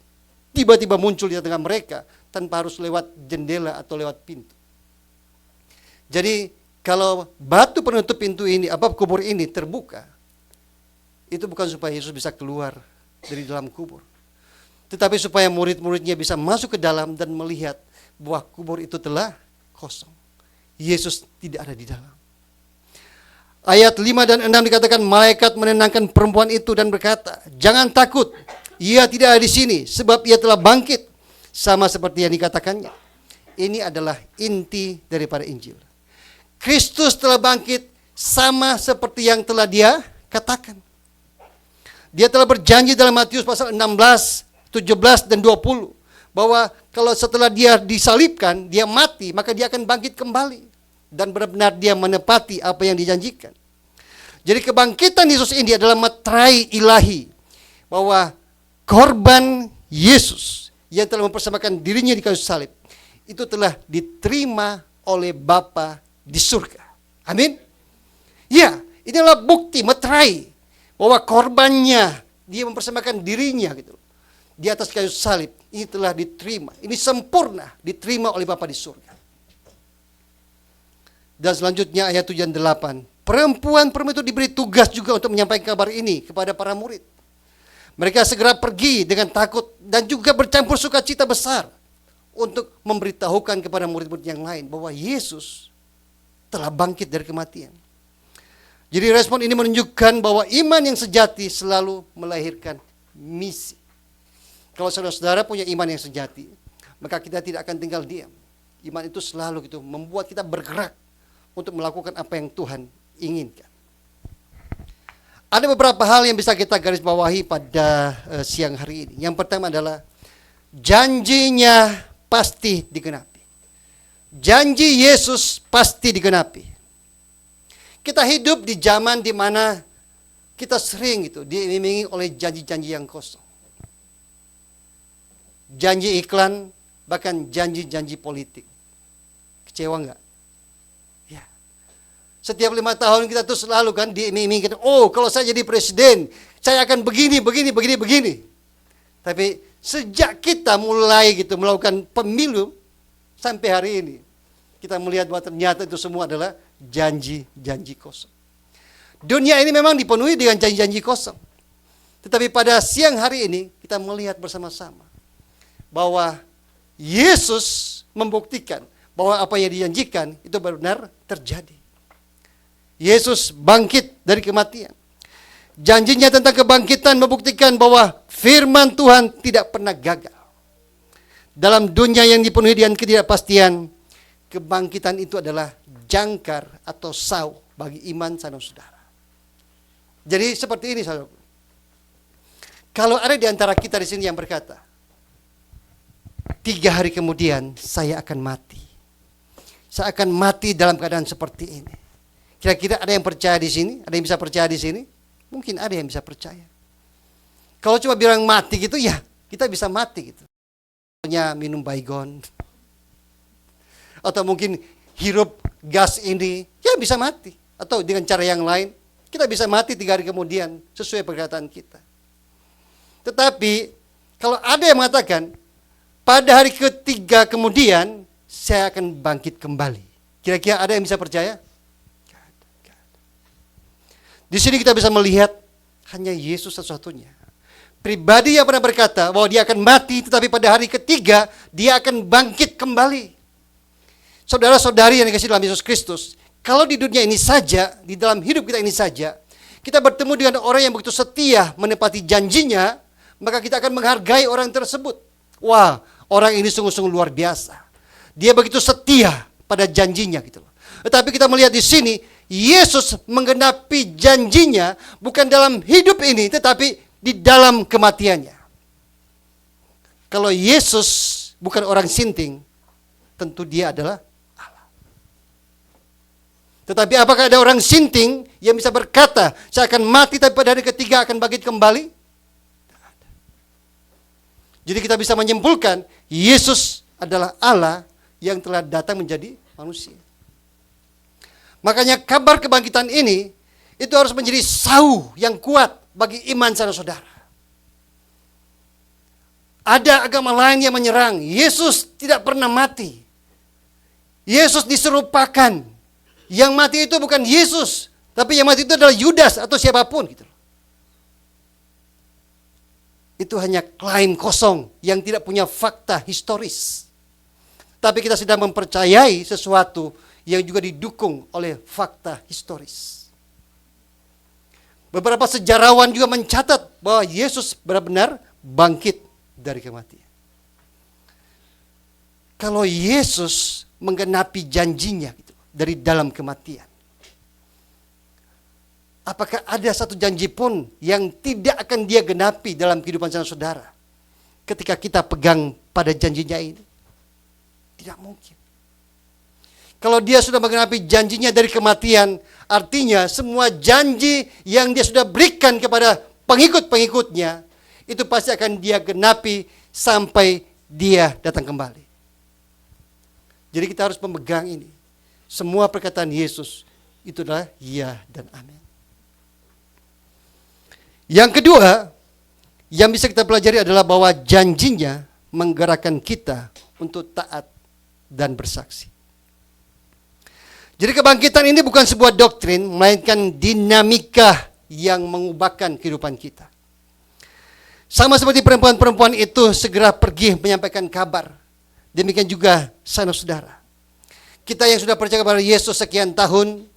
tiba-tiba muncul di tengah mereka tanpa harus lewat jendela atau lewat pintu. Jadi kalau batu penutup pintu ini, kubur ini terbuka, itu bukan supaya Yesus bisa keluar dari dalam kubur. Tetapi supaya murid-muridnya bisa masuk ke dalam dan melihat bahwa kubur itu telah kosong. Yesus tidak ada di dalam. Ayat 5 dan 6 dikatakan malaikat menenangkan perempuan itu dan berkata, jangan takut, ia tidak ada di sini sebab ia telah bangkit. Sama seperti yang dikatakannya. Ini adalah inti daripada Injil. Kristus telah bangkit sama seperti yang telah dia katakan. Dia telah berjanji dalam Matius pasal 16, 17 dan 20. Bahwa kalau setelah dia disalibkan, dia mati, maka dia akan bangkit kembali. Dan benar-benar dia menepati apa yang dijanjikan. Jadi kebangkitan Yesus ini adalah materai ilahi. Bahwa korban Yesus yang telah mempersembahkan dirinya di kayu salib, itu telah diterima oleh Bapa di surga. Amin. Ya, ini adalah bukti materai bahwa korbannya, dia mempersembahkan dirinya gitu di atas kayu salib, ini telah diterima, ini sempurna, diterima oleh Bapa di surga. Dan selanjutnya ayat 7 dan 8, perempuan itu diberi tugas juga untuk menyampaikan kabar ini kepada para murid. Mereka segera pergi dengan takut dan juga bercampur sukacita besar untuk memberitahukan kepada murid-murid yang lain bahwa Yesus telah bangkit dari kematian. Jadi respon ini menunjukkan bahwa iman yang sejati selalu melahirkan misi. Kalau saudara-saudara punya iman yang sejati, maka kita tidak akan tinggal diam. Iman itu selalu gitu membuat kita bergerak untuk melakukan apa yang Tuhan inginkan. Ada beberapa hal yang bisa kita garis bawahi pada siang hari ini. Yang pertama adalah janjinya pasti digenapi. Janji Yesus pasti digenapi. Kita hidup di zaman di mana kita sering gitu diimingi oleh janji-janji yang kosong. Janji iklan, bahkan janji-janji politik. Kecewa enggak? Ya. Setiap 5 tahun kita tuh selalu kan diiming-imingkan, oh kalau saya jadi presiden, saya akan begini. Tapi sejak kita mulai gitu melakukan pemilu sampai hari ini, kita melihat bahwa ternyata itu semua adalah janji-janji kosong. Dunia ini memang dipenuhi dengan janji-janji kosong. Tetapi pada siang hari ini kita melihat bersama-sama bahwa Yesus membuktikan bahwa apa yang dijanjikan itu benar terjadi. Yesus bangkit dari kematian. Janjinya tentang kebangkitan membuktikan bahwa firman Tuhan tidak pernah gagal. Dalam dunia yang dipenuhi dengan ketidakpastian, kebangkitan itu adalah jangkar atau sau bagi iman saudara-saudara. Jadi seperti ini saudara. Kalau ada di antara kita di sini yang berkata, 3 hari kemudian saya akan mati. Saya akan mati dalam keadaan seperti ini. Kira-kira ada yang percaya di sini? Ada yang bisa percaya di sini? Mungkin ada yang bisa percaya. Kalau cuma bilang mati gitu, ya kita bisa mati gitu. Minum baygon. Atau mungkin hirup gas ini, ya bisa mati. Atau dengan cara yang lain, kita bisa mati 3 hari kemudian sesuai perkataan kita. Tetapi kalau ada yang mengatakan, pada hari ketiga kemudian saya akan bangkit kembali. Kira-kira ada yang bisa percaya? Di sini kita bisa melihat hanya Yesus satu-satunya pribadi yang pernah berkata bahwa dia akan mati, tetapi pada hari ketiga dia akan bangkit kembali. Saudara-saudari yang dikasihi dalam Yesus Kristus, kalau di dunia ini saja, di dalam hidup kita ini saja, kita bertemu dengan orang yang begitu setia menepati janjinya, maka kita akan menghargai orang tersebut. Wah, orang ini sungguh-sungguh luar biasa. Dia begitu setia pada janjinya gitu loh. Tetapi kita melihat di sini, Yesus menggenapi janjinya bukan dalam hidup ini, tetapi di dalam kematiannya. Kalau Yesus bukan orang sinting, tentu dia adalah Allah. Tetapi apakah ada orang sinting yang bisa berkata, saya akan mati tapi pada hari ketiga akan bangkit kembali? Tidak ada. Jadi kita bisa menyimpulkan, Yesus adalah Allah yang telah datang menjadi manusia. Makanya kabar kebangkitan ini, itu harus menjadi sauh yang kuat bagi iman saudara-saudara. Ada agama lain yang menyerang, Yesus tidak pernah mati. Yesus diserupakan. Yang mati itu bukan Yesus, tapi yang mati itu adalah Yudas atau siapapun gitu. Itu hanya klaim kosong yang tidak punya fakta historis. Tapi kita sedang mempercayai sesuatu yang juga didukung oleh fakta historis. Beberapa sejarawan juga mencatat bahwa Yesus benar-benar bangkit dari kematian. Kalau Yesus menggenapi janjinya gitu, dari dalam kematian, apakah ada satu janji pun yang tidak akan dia genapi dalam kehidupan saudara ketika kita pegang pada janjinya ini? Tidak mungkin. Kalau dia sudah menggenapi janjinya dari kematian, artinya semua janji yang dia sudah berikan kepada pengikut-pengikutnya, itu pasti akan dia genapi sampai dia datang kembali. Jadi kita harus memegang ini. Semua perkataan Yesus itu adalah ya dan amin. Yang kedua, yang bisa kita pelajari adalah bahwa janjinya menggerakkan kita untuk taat dan bersaksi. Jadi kebangkitan ini bukan sebuah doktrin, melainkan dinamika yang mengubahkan kehidupan kita. Sama seperti perempuan-perempuan itu segera pergi menyampaikan kabar. Demikian juga saudara-saudara. Kita yang sudah percaya kepada Yesus sekian tahun,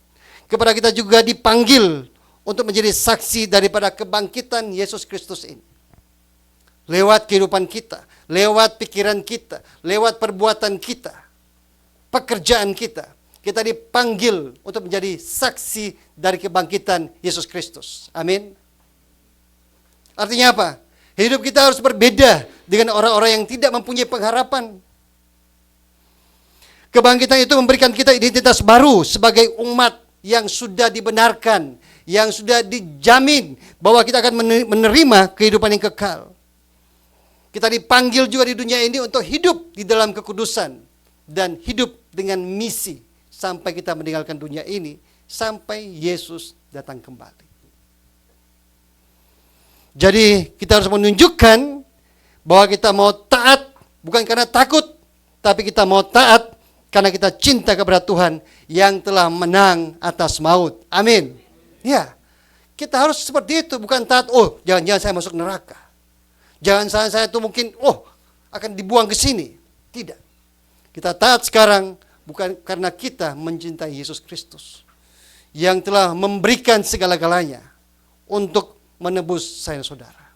kepada kita juga dipanggil untuk menjadi saksi daripada kebangkitan Yesus Kristus ini. Lewat kehidupan kita, lewat pikiran kita, lewat perbuatan kita, pekerjaan kita. Kita dipanggil untuk menjadi saksi dari kebangkitan Yesus Kristus. Amin. Artinya apa? Hidup kita harus berbeda dengan orang-orang yang tidak mempunyai pengharapan. Kebangkitan itu memberikan kita identitas baru sebagai umat yang sudah dibenarkan, yang sudah dijamin bahwa kita akan menerima kehidupan yang kekal. Kita dipanggil juga di dunia ini untuk hidup di dalam kekudusan dan hidup dengan misi sampai kita meninggalkan dunia ini, sampai Yesus datang kembali. Jadi kita harus menunjukkan bahwa kita mau taat bukan karena takut, tapi kita mau taat karena kita cinta kepada Tuhan yang telah menang atas maut. Amin. Ya, kita harus seperti itu, bukan taat, oh jangan-jangan saya masuk neraka. Jangan saya itu mungkin, akan dibuang ke sini. Tidak. Kita taat sekarang bukan karena kita mencintai Yesus Kristus yang telah memberikan segala-galanya untuk menebus saya saudara.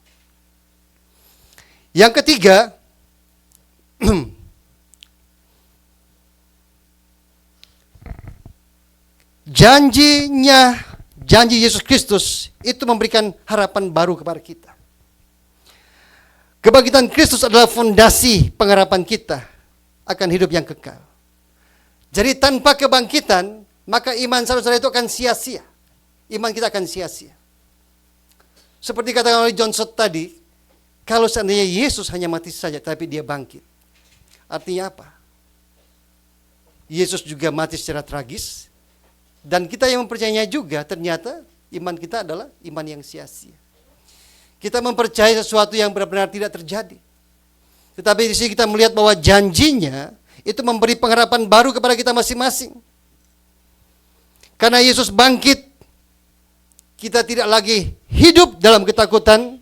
Yang ketiga, janji Yesus Kristus itu memberikan harapan baru kepada kita. Kebangkitan Kristus adalah fondasi pengharapan kita akan hidup yang kekal. Jadi tanpa kebangkitan, maka iman saudara itu akan sia-sia. Iman kita akan sia-sia. Seperti katakan oleh John Stott tadi, kalau seandainya Yesus hanya mati saja, tapi dia bangkit. Artinya apa? Yesus juga mati secara tragis, dan kita yang mempercayainya juga, ternyata iman kita adalah iman yang sia-sia. Kita mempercayai sesuatu yang benar-benar tidak terjadi. Tetapi di sini kita melihat bahwa janjinya itu memberi pengharapan baru kepada kita masing-masing. Karena Yesus bangkit, kita tidak lagi hidup dalam ketakutan,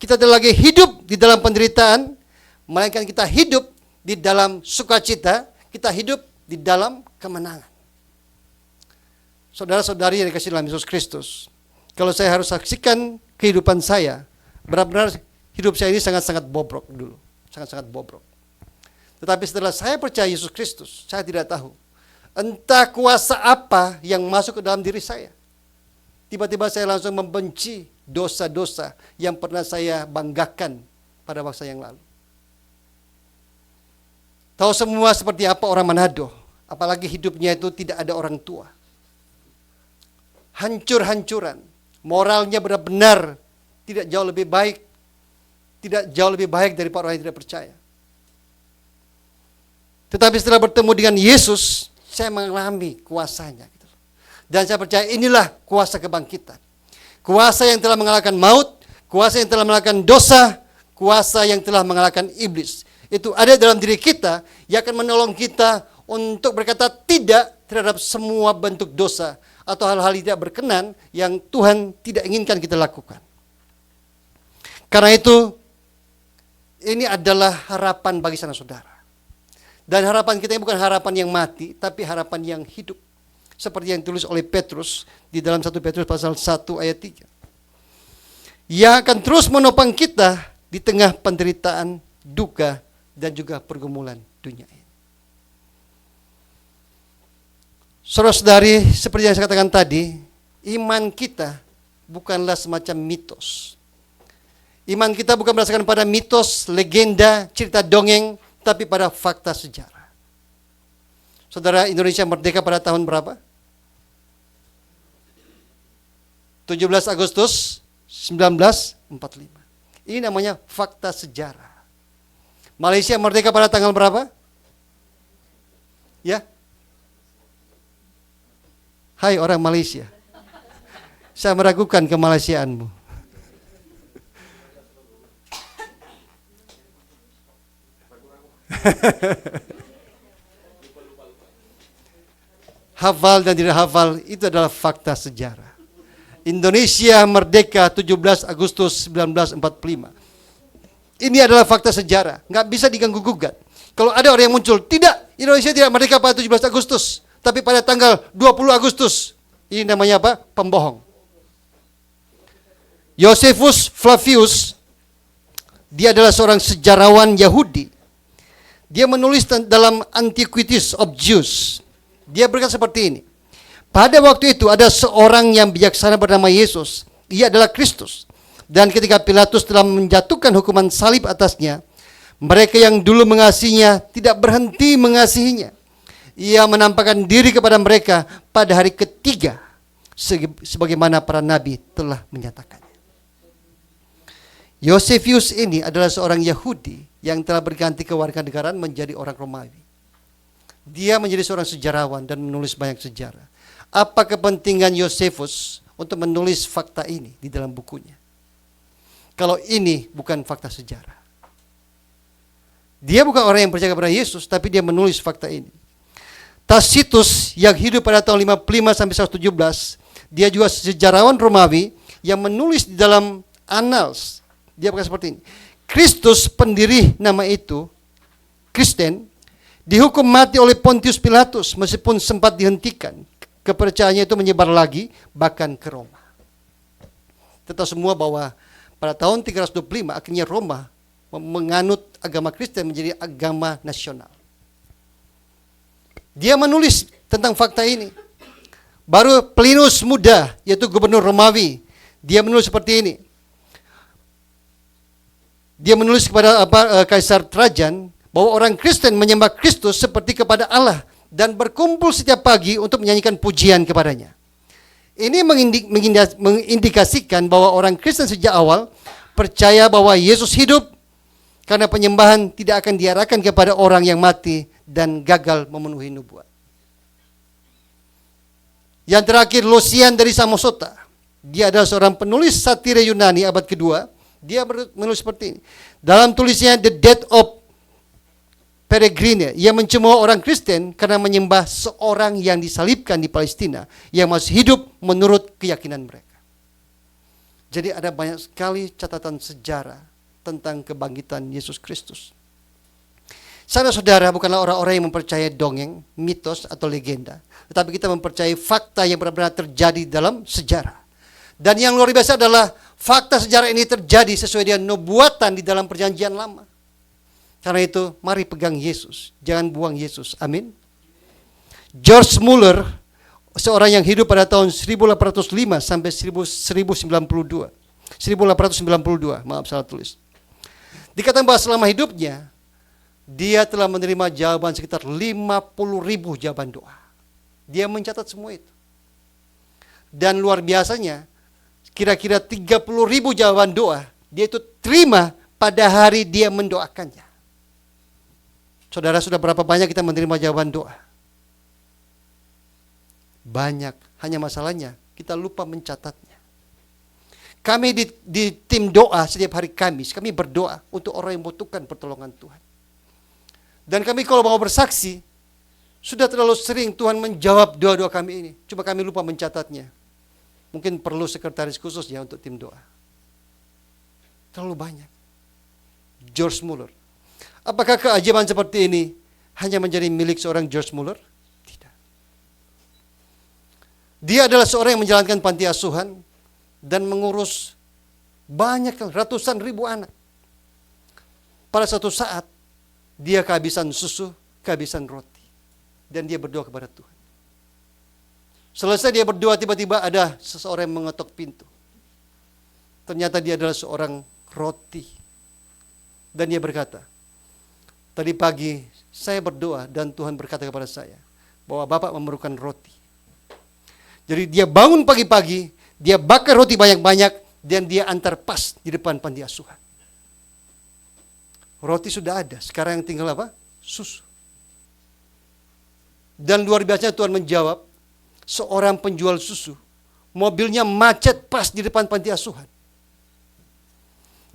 kita tidak lagi hidup di dalam penderitaan, melainkan kita hidup di dalam sukacita, kita hidup di dalam kemenangan. Saudara-saudari yang dikasihi dalam Yesus Kristus, kalau saya harus saksikan kehidupan saya, benar-benar hidup saya ini sangat-sangat bobrok dulu, sangat-sangat bobrok. Tetapi setelah saya percaya Yesus Kristus, saya tidak tahu entah kuasa apa yang masuk ke dalam diri saya. Tiba-tiba saya langsung membenci dosa-dosa yang pernah saya banggakan pada waktu yang lalu. Tahu semua seperti apa orang Manado, apalagi hidupnya itu tidak ada orang tua. Hancur-hancuran, moralnya benar-benar tidak jauh lebih baik, tidak jauh lebih baik daripada orang yang tidak percaya. Tetapi setelah bertemu dengan Yesus, saya mengalami kuasanya. Gitu. Dan saya percaya inilah kuasa kebangkitan. Kuasa yang telah mengalahkan maut, kuasa yang telah mengalahkan dosa, kuasa yang telah mengalahkan iblis. Itu ada dalam diri kita yang akan menolong kita untuk berkata tidak terhadap semua bentuk dosa atau hal-hal yang tidak berkenan yang Tuhan tidak inginkan kita lakukan. Karena itu, ini adalah harapan bagi saudara. Dan harapan kita ini bukan harapan yang mati, tapi harapan yang hidup. Seperti yang ditulis oleh Petrus di dalam 1 Petrus pasal 1 ayat 3. Yang akan terus menopang kita di tengah penderitaan, duka, dan juga pergumulan dunia ini. Saudara-saudari, seperti yang saya katakan tadi, iman kita bukanlah semacam mitos. Iman kita bukan berdasarkan pada mitos, legenda, cerita dongeng, tapi pada fakta sejarah. Saudara, Indonesia merdeka pada tahun berapa? 17 Agustus 1945. Ini namanya fakta sejarah. Malaysia merdeka pada tanggal berapa? Ya. Hai orang Malaysia. Saya meragukan kemalaysiaanmu. Hafal dan tidak hafal itu adalah fakta sejarah. Indonesia merdeka 17 Agustus 1945. Ini adalah fakta sejarah, nggak bisa diganggu gugat. Kalau ada orang yang muncul, tidak, Indonesia tidak merdeka pada 17 Agustus, tapi pada tanggal 20 Agustus. Ini namanya apa? Pembohong. Josephus Flavius, dia adalah seorang sejarawan Yahudi. Dia menulis dalam Antiquities of Jews. Dia berkata seperti ini. Pada waktu itu ada seorang yang bijaksana bernama Yesus. Ia adalah Kristus. Dan ketika Pilatus telah menjatuhkan hukuman salib atasnya, mereka yang dulu mengasihinya tidak berhenti mengasihinya. Ia menampakkan diri kepada mereka pada hari ketiga, sebagaimana para nabi telah menyatakannya. Josephus ini adalah seorang Yahudi yang telah berganti kewarganegaraan menjadi orang Romawi. Dia menjadi seorang sejarawan dan menulis banyak sejarah. Apa kepentingan Josephus untuk menulis fakta ini di dalam bukunya? Kalau ini bukan fakta sejarah. Dia bukan orang yang percaya kepada Yesus, tapi dia menulis fakta ini. Tacitus yang hidup pada tahun 55 sampai 117, dia juga sejarawan Romawi yang menulis di dalam Annals. Dia berkata seperti ini. Kristus pendiri nama itu, Kristen, dihukum mati oleh Pontius Pilatus meskipun sempat dihentikan. Kepercayaannya itu menyebar lagi bahkan ke Roma. Kita tahu semua bahwa pada tahun 325 akhirnya Roma menganut agama Kristen menjadi agama nasional. Dia menulis tentang fakta ini. Baru Plinus muda, yaitu gubernur Romawi, dia menulis seperti ini. Dia menulis kepada Kaisar Trajan bahwa orang Kristen menyembah Kristus seperti kepada Allah dan berkumpul setiap pagi untuk menyanyikan pujian kepadanya. Ini mengindikasikan bahwa orang Kristen sejak awal percaya bahwa Yesus hidup karena penyembahan tidak akan diarahkan kepada orang yang mati dan gagal memenuhi nubuat. Yang terakhir, Lucian dari Samosata. Dia adalah seorang penulis satire Yunani abad kedua. Dia menulis seperti ini. Dalam tulisnya The Death of Peregrine, ia mencemooh orang Kristen karena menyembah seorang yang disalibkan di Palestina yang masih hidup menurut keyakinan mereka. Jadi ada banyak sekali catatan sejarah tentang kebangkitan Yesus Kristus. Saudara-saudara, bukanlah orang-orang yang mempercayai dongeng, mitos, atau legenda. Tetapi kita mempercayai fakta yang benar-benar terjadi dalam sejarah. Dan yang luar biasa adalah fakta sejarah ini terjadi sesuai dengan nubuatan di dalam perjanjian lama. Karena itu, mari pegang Yesus. Jangan buang Yesus. Amin. George Mueller, seorang yang hidup pada tahun 1805 sampai 1892. Maaf, salah tulis. Dikatakan bahwa selama hidupnya, dia telah menerima jawaban sekitar 50.000 jawaban doa. Dia mencatat semua itu. Dan luar biasanya, kira-kira 30.000 jawaban doa, dia itu terima pada hari dia mendoakannya. Saudara, sudah berapa banyak kita menerima jawaban doa? Banyak, hanya masalahnya kita lupa mencatatnya. Kami di tim doa setiap hari Kamis, kami berdoa untuk orang yang membutuhkan pertolongan Tuhan. Dan kami kalau mau bersaksi, sudah terlalu sering Tuhan menjawab doa-doa kami ini. Cuma kami lupa mencatatnya. Mungkin perlu sekretaris khusus ya untuk tim doa. Terlalu banyak. George Mueller. Apakah keajaiban seperti ini hanya menjadi milik seorang George Mueller? Tidak. Dia adalah seorang yang menjalankan panti asuhan dan mengurus banyak ratusan ribu anak. Pada suatu saat, dia kehabisan susu, kehabisan roti. Dan dia berdoa kepada Tuhan. Selesai dia berdoa, tiba-tiba ada seseorang yang mengetok pintu. Ternyata dia adalah seorang roti. Dan dia berkata, tadi pagi saya berdoa dan Tuhan berkata kepada saya bahwa Bapak memerlukan roti. Jadi dia bangun pagi-pagi, dia bakar roti banyak-banyak, dan dia antar pas di depan panti asuhan. Roti sudah ada, sekarang yang tinggal apa? Susu. Dan luar biasa Tuhan menjawab, seorang penjual susu, mobilnya macet pas di depan panti asuhan.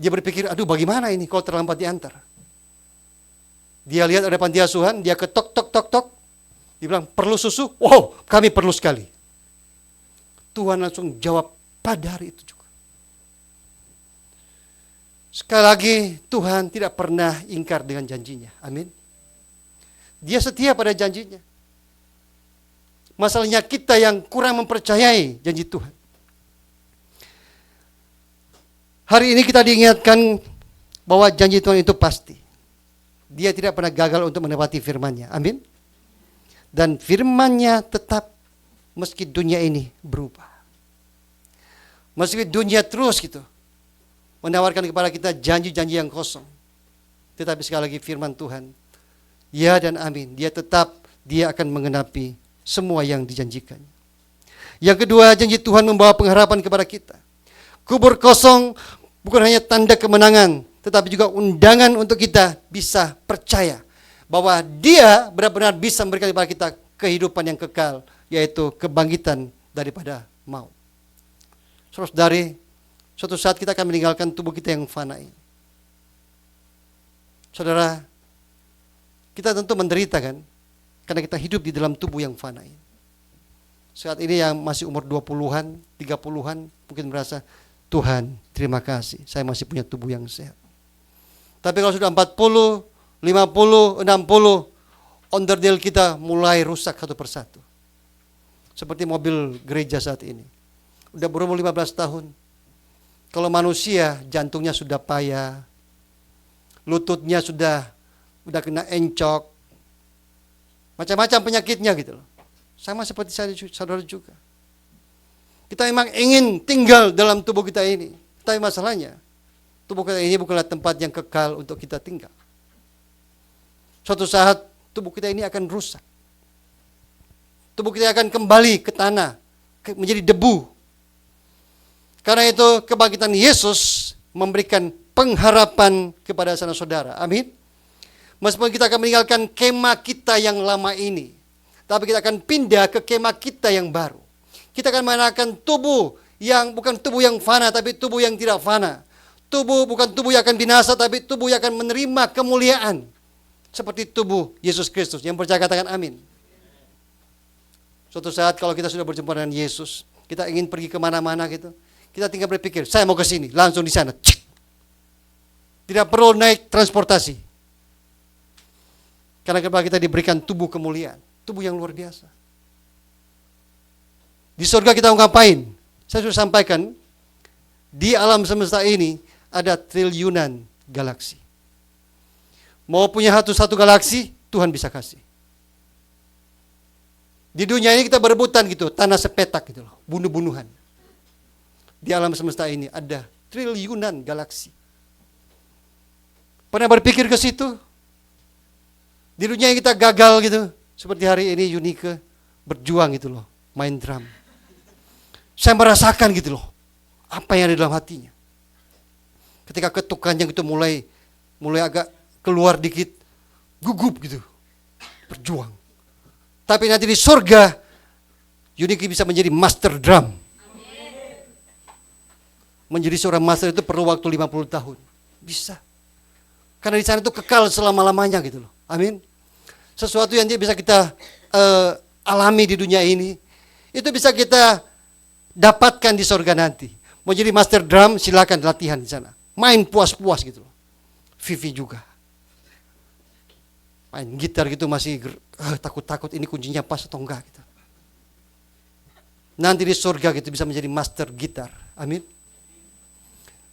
Dia berpikir, aduh bagaimana ini kalau terlambat diantar. Dia lihat ada panti asuhan, dia ketok tok tok tok. Dia bilang, perlu susu? Wow, kami perlu sekali. Tuhan langsung jawab pada hari itu juga. Sekali lagi, Tuhan tidak pernah ingkar dengan janjinya. Amin. Dia setia pada janjinya. Masalahnya kita yang kurang mempercayai janji Tuhan. Hari ini kita diingatkan bahwa janji Tuhan itu pasti. Dia tidak pernah gagal untuk menepati firman-Nya. Amin. Dan firman-Nya tetap meski dunia ini berubah. Meski dunia terus gitu menawarkan kepada kita janji-janji yang kosong. Tetapi sekali lagi firman Tuhan, ya dan amin. Dia akan menggenapi semua yang dijanjikan. Yang kedua, janji Tuhan membawa pengharapan kepada kita. Kubur kosong bukan hanya tanda kemenangan, tetapi juga undangan untuk kita bisa percaya bahwa Dia benar-benar bisa memberikan kepada kita kehidupan yang kekal, yaitu kebangkitan daripada maut. Saudara-saudari, suatu saat kita akan meninggalkan tubuh kita yang fana ini. Saudara, kita tentu menderita kan, karena kita hidup di dalam tubuh yang fana ini. Saat ini yang masih umur 20-an, 30-an, mungkin merasa, Tuhan terima kasih, saya masih punya tubuh yang sehat. Tapi kalau sudah 40, 50, 60, onderdil kita mulai rusak satu persatu. Seperti mobil gereja saat ini. Udah berumur 15 tahun. Kalau manusia jantungnya sudah payah, lututnya sudah kena encok, macam-macam penyakitnya gitu loh. Sama seperti saudara juga. Kita memang ingin tinggal dalam tubuh kita ini, tapi masalahnya tubuh kita ini bukanlah tempat yang kekal untuk kita tinggal. Suatu saat tubuh kita ini akan rusak. Tubuh kita akan kembali ke tanah, menjadi debu. Karena itu kebangkitan Yesus memberikan pengharapan kepada saudara. Amin. Meskipun kita akan meninggalkan kemah kita yang lama ini, tapi kita akan pindah ke kemah kita yang baru. Kita akan mengenakan tubuh yang bukan tubuh yang fana, tapi tubuh yang tidak fana. Tubuh bukan tubuh yang akan binasa, tapi tubuh yang akan menerima kemuliaan. Seperti tubuh Yesus Kristus. Yang percaya katakan amin. Suatu saat kalau kita sudah berjumpa dengan Yesus, kita ingin pergi kemana-mana gitu. Kita tinggal berpikir, saya mau ke sini, langsung di sana. Cik. Tidak perlu naik transportasi. Karena kita diberikan tubuh kemuliaan, tubuh yang luar biasa. Di surga kita mau ngapain? Saya sudah sampaikan, di alam semesta ini ada triliunan galaksi. Mau punya satu galaksi, Tuhan bisa kasih. Di dunia ini kita berebutan gitu, tanah sepetak gitu loh, bunuh-bunuhan. Di alam semesta ini ada triliunan galaksi. Pernah berpikir ke situ? Di dunia yang kita gagal gitu, seperti hari ini Yunike berjuang gitu loh, main drum. Saya merasakan gitu loh, apa yang ada dalam hatinya. Ketika ketukannya gitu mulai agak keluar dikit, gugup gitu, berjuang. Tapi nanti di surga, Yunike bisa menjadi master drum. Menjadi seorang master itu perlu waktu 50 tahun. Bisa. Karena di sana itu kekal selama-lamanya gitu loh. Amin. Sesuatu yang bisa kita alami di dunia ini, itu bisa kita dapatkan di surga nanti. Mau jadi master drum, silakan latihan di sana. Main puas-puas gitu loh. Vivi juga. Main gitar gitu masih takut-takut ini kuncinya pas atau enggak gitu. Nanti di surga gitu bisa menjadi master gitar. Amin.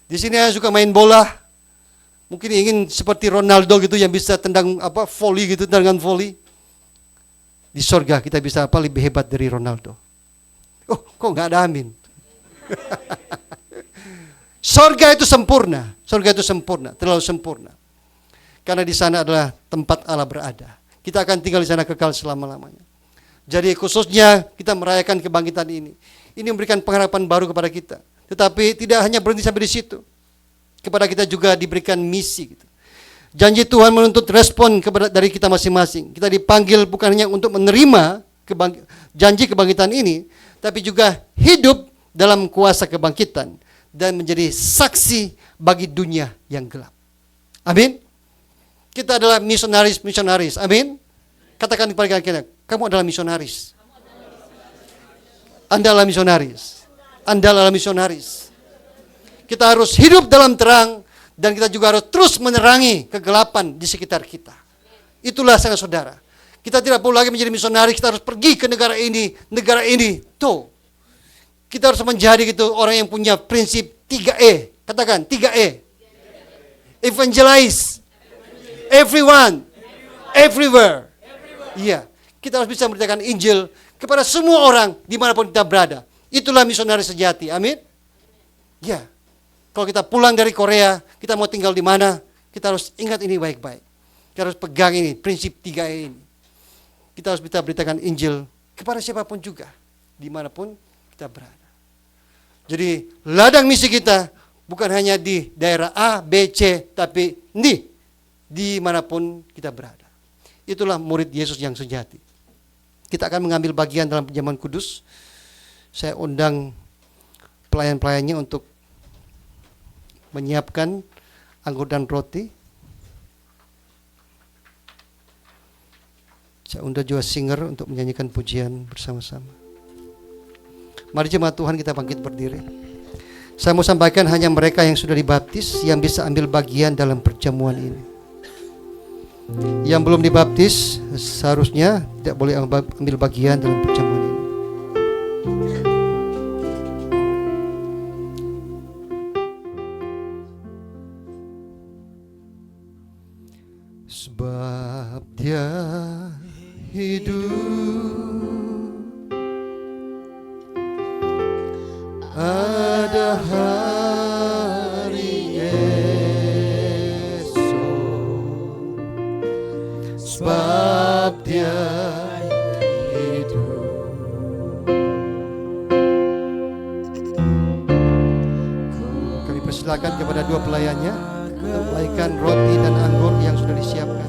Di sini saya suka main bola. Mungkin ingin seperti Ronaldo gitu yang bisa tendang volley gitu, tendangan volley. Di surga kita bisa lebih hebat dari Ronaldo. Oh, kok enggak ada amin? Surga itu sempurna. Surga itu sempurna, terlalu sempurna. Karena di sana adalah tempat Allah berada. Kita akan tinggal di sana kekal selama-lamanya. Jadi khususnya kita merayakan kebangkitan ini. Ini memberikan pengharapan baru kepada kita. Tetapi tidak hanya berhenti sampai di situ. Kepada kita juga diberikan misi gitu. Janji Tuhan menuntut respon dari kita masing-masing. Kita dipanggil bukan hanya untuk menerima janji kebangkitan ini, tapi juga hidup dalam kuasa kebangkitan dan menjadi saksi bagi dunia yang gelap. Amin. Kita adalah misionaris. Amin. Katakan kepada kita, kamu adalah misionaris. Anda adalah misionaris. Anda adalah misionaris. Kita harus hidup dalam terang dan kita juga harus terus menerangi kegelapan di sekitar kita. Itulah saudara. Kita tidak perlu lagi menjadi misionaris, kita harus pergi ke negara ini. Tuh. Kita harus menjadi gitu orang yang punya prinsip 3E. Katakan 3E. Evangelize. Everyone. Everywhere. Iya. Kita harus bisa memberitakan Injil kepada semua orang dimanapun kita berada. Itulah misionaris sejati. Amin. Ya. Kalau kita pulang dari Korea, kita mau tinggal di mana, kita harus ingat ini baik-baik. Kita harus pegang ini, prinsip 3E ini. Kita harus bisa beritakan Injil kepada siapapun juga, dimanapun kita berada. Jadi ladang misi kita bukan hanya di daerah A, B, C, tapi dimanapun kita berada. Itulah murid Yesus yang sejati. Kita akan mengambil bagian dalam perjamuan kudus. Saya undang pelayan-pelayannya untuk menyiapkan anggur dan roti. Saya undang juga singer untuk menyanyikan pujian bersama-sama. Mari jemaat Tuhan kita bangkit berdiri. Saya mau sampaikan hanya mereka yang sudah dibaptis yang bisa ambil bagian dalam perjamuan ini. Yang belum dibaptis seharusnya tidak boleh ambil bagian dalam perjamuan ini. Sebab Dia hidup, ada hari esok. Sebab Dia hidup. Kami persilakan kepada dua pelayannya untuk memberikan roti dan anggur yang sudah disiapkan.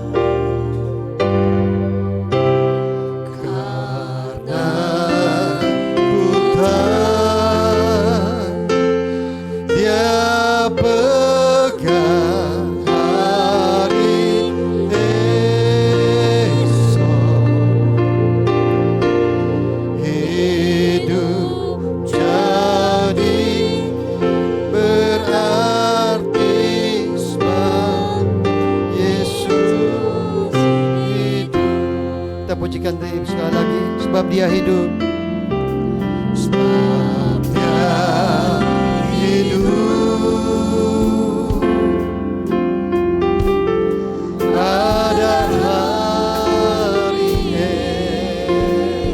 sebab Dia hidup. Sebab Dia hidup, ada hari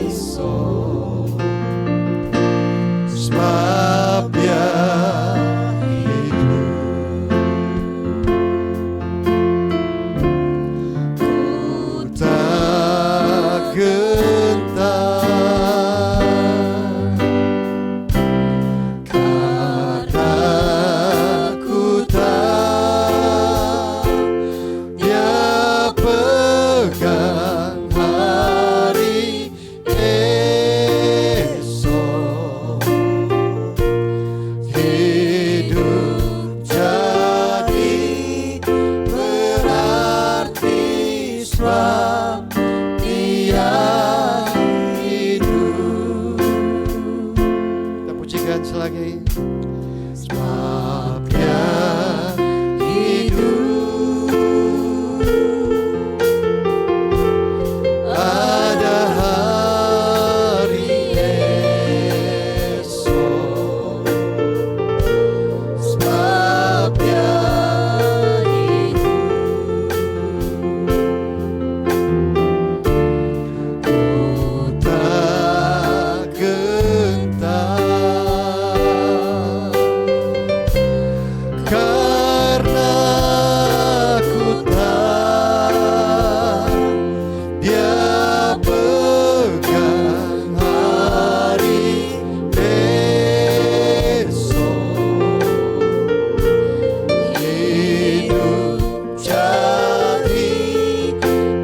esok. Sebab Dia hidup, ku tak gentar, karena ku tahu Dia pegang hari esok. Hidup jadi berarti sebab Dia hidup. Kita pujikan selagi. Sebab Dia hidup, ada hari esok. Sebab Dia hidup, ku tak gentar, karena ku tahu Dia pegang hari esok. Hidup jadi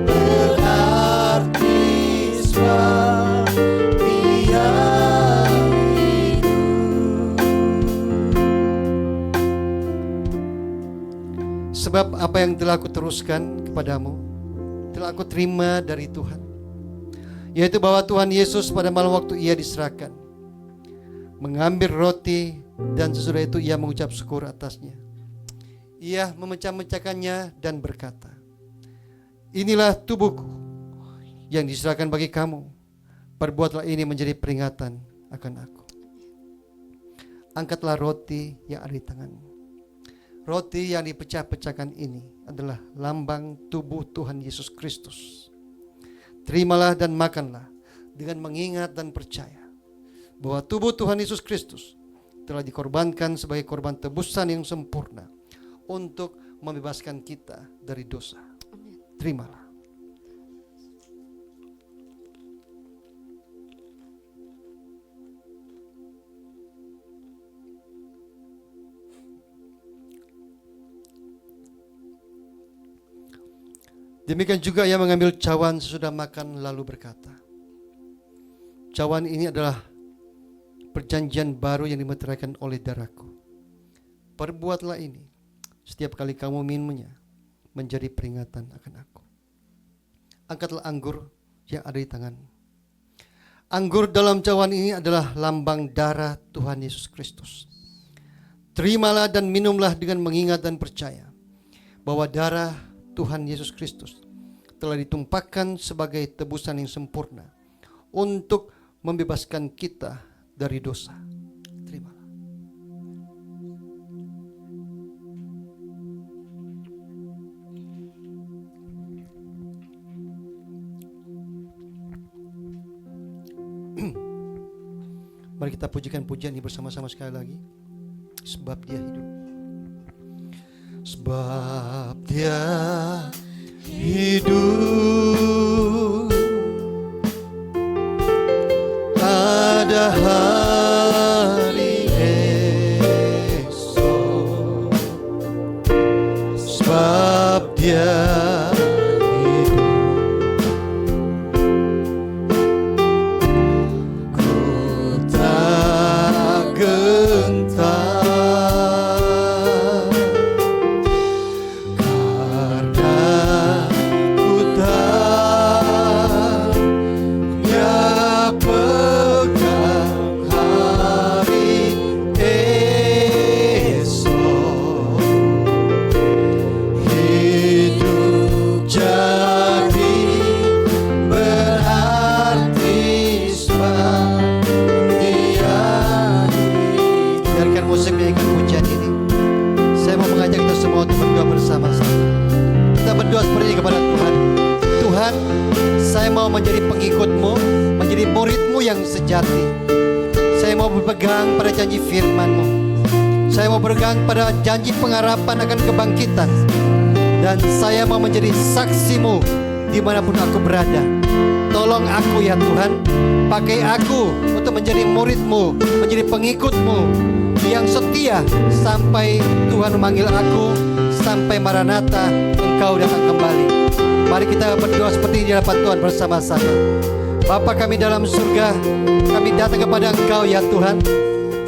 berarti sebab Dia hidup. Sebab apa yang telah aku teruskan kepadamu telah aku terima dari Tuhan, yaitu bahwa Tuhan Yesus pada malam waktu Ia diserahkan mengambil roti, dan sesudah itu Ia mengucap syukur atasnya. Ia memecah-mecahkannya dan berkata, inilah tubuhku yang diserahkan bagi kamu. Perbuatlah ini menjadi peringatan akan aku. Angkatlah roti yang ada di tanganmu. Roti yang dipecah-pecahkan ini adalah lambang tubuh Tuhan Yesus Kristus. Terimalah dan makanlah dengan mengingat dan percaya bahwa tubuh Tuhan Yesus Kristus telah dikorbankan sebagai korban tebusan yang sempurna untuk membebaskan kita dari dosa. Terimalah. Demikian juga Ia mengambil cawan sesudah makan lalu berkata, cawan ini adalah perjanjian baru yang dimeteraikan oleh darahku. Perbuatlah ini setiap kali kamu minumnya menjadi peringatan akan aku. Angkatlah anggur yang ada di tanganmu. Anggur dalam cawan ini adalah lambang darah Tuhan Yesus Kristus. Terimalah dan minumlah dengan mengingat dan percaya bahwa darah Tuhan Yesus Kristus telah ditumpahkan sebagai tebusan yang sempurna untuk membebaskan kita dari dosa. Terimalah. Mari kita pujikan pujian ini bersama-sama sekali lagi. Sebab Dia hidup. Sebab Dia hidup, ada hari esok. Sebab Dia hidup, ku tak gentar, karena ini kepada Tuhan. Tuhan, saya mau menjadi pengikut-Mu, menjadi murid-Mu yang sejati. Saya mau berpegang pada janji firman-Mu. Saya mau berpegang pada janji pengharapan akan kebangkitan. Dan saya mau menjadi saksi-Mu dimanapun aku berada. Tolong aku ya Tuhan, pakai aku untuk menjadi murid-Mu, menjadi pengikut-Mu yang setia sampai Tuhan memanggil aku, sampai Maranatha Engkau datang kembali. Mari kita berdoa seperti ini di hadapan Tuhan bersama-sama. Bapa kami dalam surga, kami datang kepada Engkau ya Tuhan.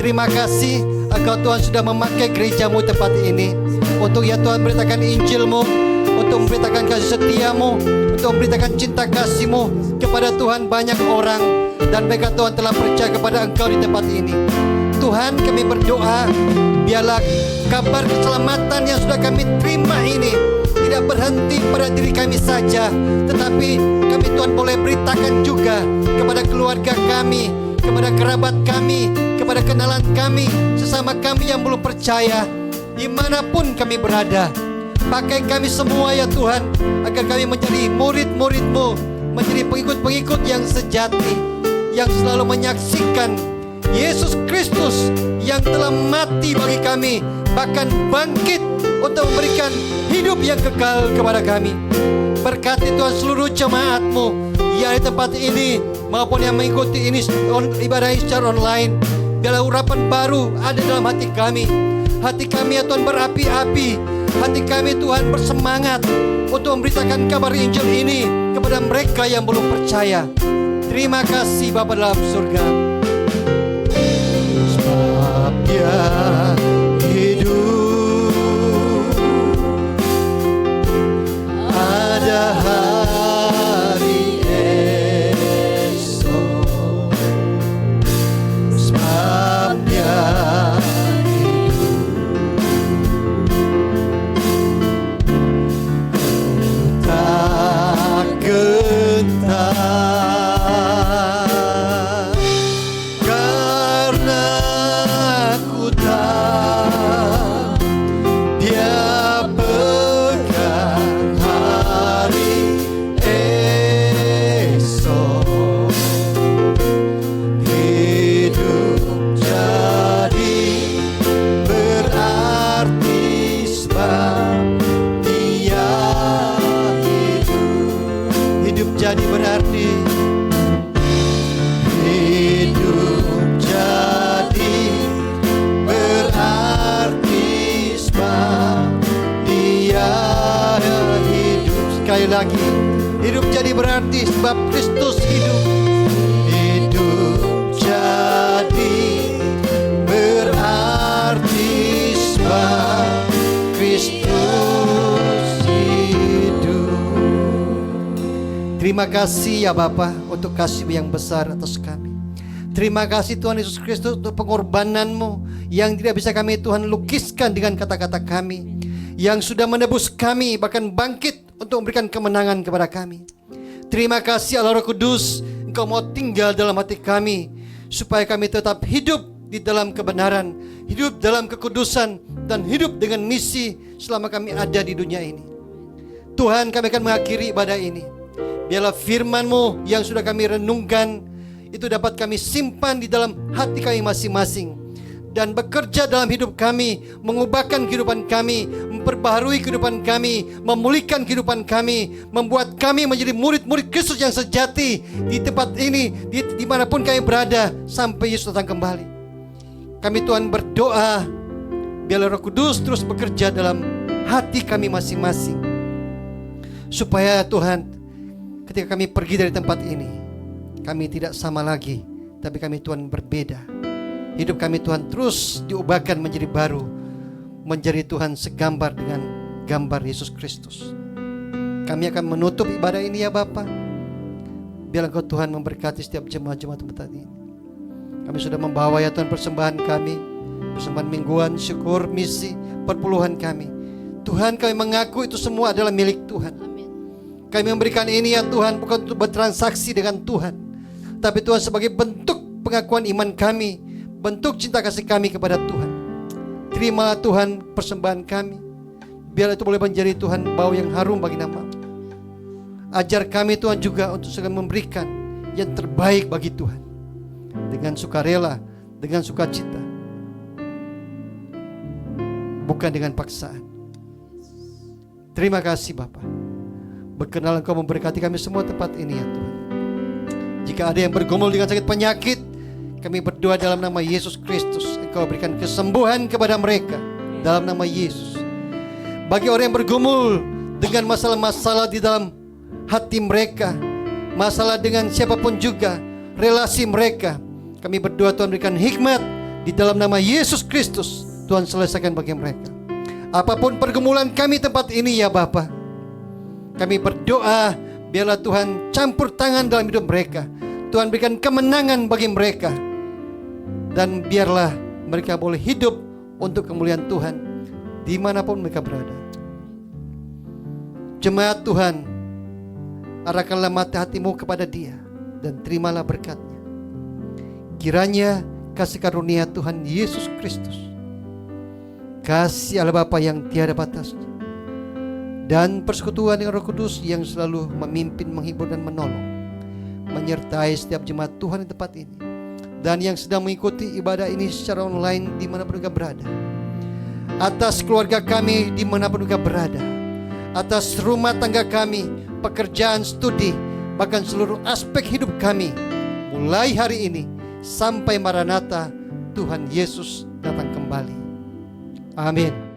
Terima kasih Engkau Tuhan sudah memakai gereja-Mu tempat ini untuk ya Tuhan memberitakan Injil-Mu, untuk memberitakan kasih setia-Mu, untuk memberitakan cinta kasih-Mu kepada Tuhan banyak orang. Dan mereka Tuhan telah percaya kepada Engkau di tempat ini. Tuhan, kami berdoa biarlah kabar keselamatan yang sudah kami terima ini tidak berhenti pada diri kami saja, tetapi kami Tuhan boleh beritakan juga kepada keluarga kami, kepada kerabat kami, kepada kenalan kami, sesama kami yang belum percaya, dimanapun kami berada. Pakai kami semua ya Tuhan, agar kami menjadi murid-murid-Mu, menjadi pengikut-pengikut yang sejati, yang selalu menyaksikan Yesus Kristus yang telah mati bagi kami, bahkan bangkit untuk memberikan hidup yang kekal kepada kami. Berkati Tuhan seluruh jemaat-Mu yang di tempat ini maupun yang mengikuti ini ibadah secara online. Biarlah urapan baru ada dalam hati kami. Hati kami ya Tuhan berapi-api. Hati kami Tuhan bersemangat untuk memberitakan kabar Injil ini kepada mereka yang belum percaya. Terima kasih Bapa dalam surga. Sebab Dia hidup, ada hari esok. Sebab Dia gentar, karena ku tahu Dia pegang hari esok. Hidup jadi berarti sebab Dia hidup jadi berarti. Hidup jadi berarti sebab Dia hidup. Sekali lagi, hidup jadi berarti sebab Kristus hidup. Hidup jadi berarti sebab Kristus hidup. Terima kasih ya Bapa untuk kasih-Mu yang besar atas kami. Terima kasih Tuhan Yesus Kristus untuk pengorbanan-Mu yang tidak bisa kami Tuhan lukiskan dengan kata-kata kami, yang sudah menebus kami bahkan bangkit untuk memberikan kemenangan kepada kami. Terima kasih Allah Roh Kudus, Engkau mau tinggal dalam hati kami supaya kami tetap hidup di dalam kebenaran, hidup dalam kekudusan, dan hidup dengan misi selama kami ada di dunia ini. Tuhan, kami akan mengakhiri ibadah ini. Biarlah firman-Mu yang sudah kami renungkan itu dapat kami simpan di dalam hati kami masing-masing dan bekerja dalam hidup kami, mengubahkan kehidupan kami, memperbaharui kehidupan kami, memulihkan kehidupan kami, membuat kami menjadi murid-murid Kristus yang sejati di tempat ini, dimanapun kami berada sampai Yesus datang kembali. Kami Tuhan berdoa biarlah Roh Kudus terus bekerja dalam hati kami masing-masing, supaya Tuhan, ketika kami pergi dari tempat ini, kami tidak sama lagi, tapi kami Tuhan berbeda. Hidup kami Tuhan terus diubahkan menjadi baru, menjadi Tuhan segambar dengan gambar Yesus Kristus. Kami akan menutup ibadah ini ya Bapa. Biarlah Engkau Tuhan memberkati setiap jemaat-jemaat tempat ini. Kami sudah membawa ya Tuhan persembahan kami, persembahan mingguan, syukur, misi, perpuluhan kami. Tuhan, kami mengaku itu semua adalah milik Tuhan. Kami memberikan ini ya Tuhan bukan untuk bertransaksi dengan Tuhan, tapi Tuhan sebagai bentuk pengakuan iman kami, bentuk cinta kasih kami kepada Tuhan. Terima Tuhan persembahan kami. Biarlah itu boleh menjadi Tuhan bau yang harum bagi nama Ajar kami Tuhan juga untuk selalu memberikan yang terbaik bagi Tuhan, dengan sukarela, dengan sukacita, bukan dengan paksaan. Terima kasih Bapa. Berkenan Engkau memberkati kami semua tempat ini ya Tuhan. Jika ada yang bergumul dengan sakit penyakit, kami berdoa dalam nama Yesus Kristus, Engkau berikan kesembuhan kepada mereka dalam nama Yesus. Bagi orang yang bergumul dengan masalah-masalah di dalam hati mereka, masalah dengan siapapun juga, relasi mereka, kami berdoa Tuhan berikan hikmat di dalam nama Yesus Kristus. Tuhan selesaikan bagi mereka. Apapun pergumulan kami tempat ini ya Bapa, kami berdoa biarlah Tuhan campur tangan dalam hidup mereka. Tuhan berikan kemenangan bagi mereka, dan biarlah mereka boleh hidup untuk kemuliaan Tuhan dimanapun mereka berada. Jemaat Tuhan, arahkanlah mata hatimu kepada dia dan terimalah berkatnya. Kiranya kasih karunia Tuhan Yesus Kristus, kasih Allah Bapa yang tiada batasnya, dan persekutuan dengan Roh Kudus yang selalu memimpin, menghibur dan menolong, menyertai setiap jemaat Tuhan di tempat ini, dan yang sedang mengikuti ibadah ini secara online dimanapun mereka berada. Atas keluarga kami dimanapun mereka berada, atas rumah tangga kami, pekerjaan, studi, bahkan seluruh aspek hidup kami, mulai hari ini sampai Maranatha Tuhan Yesus datang kembali. Amin.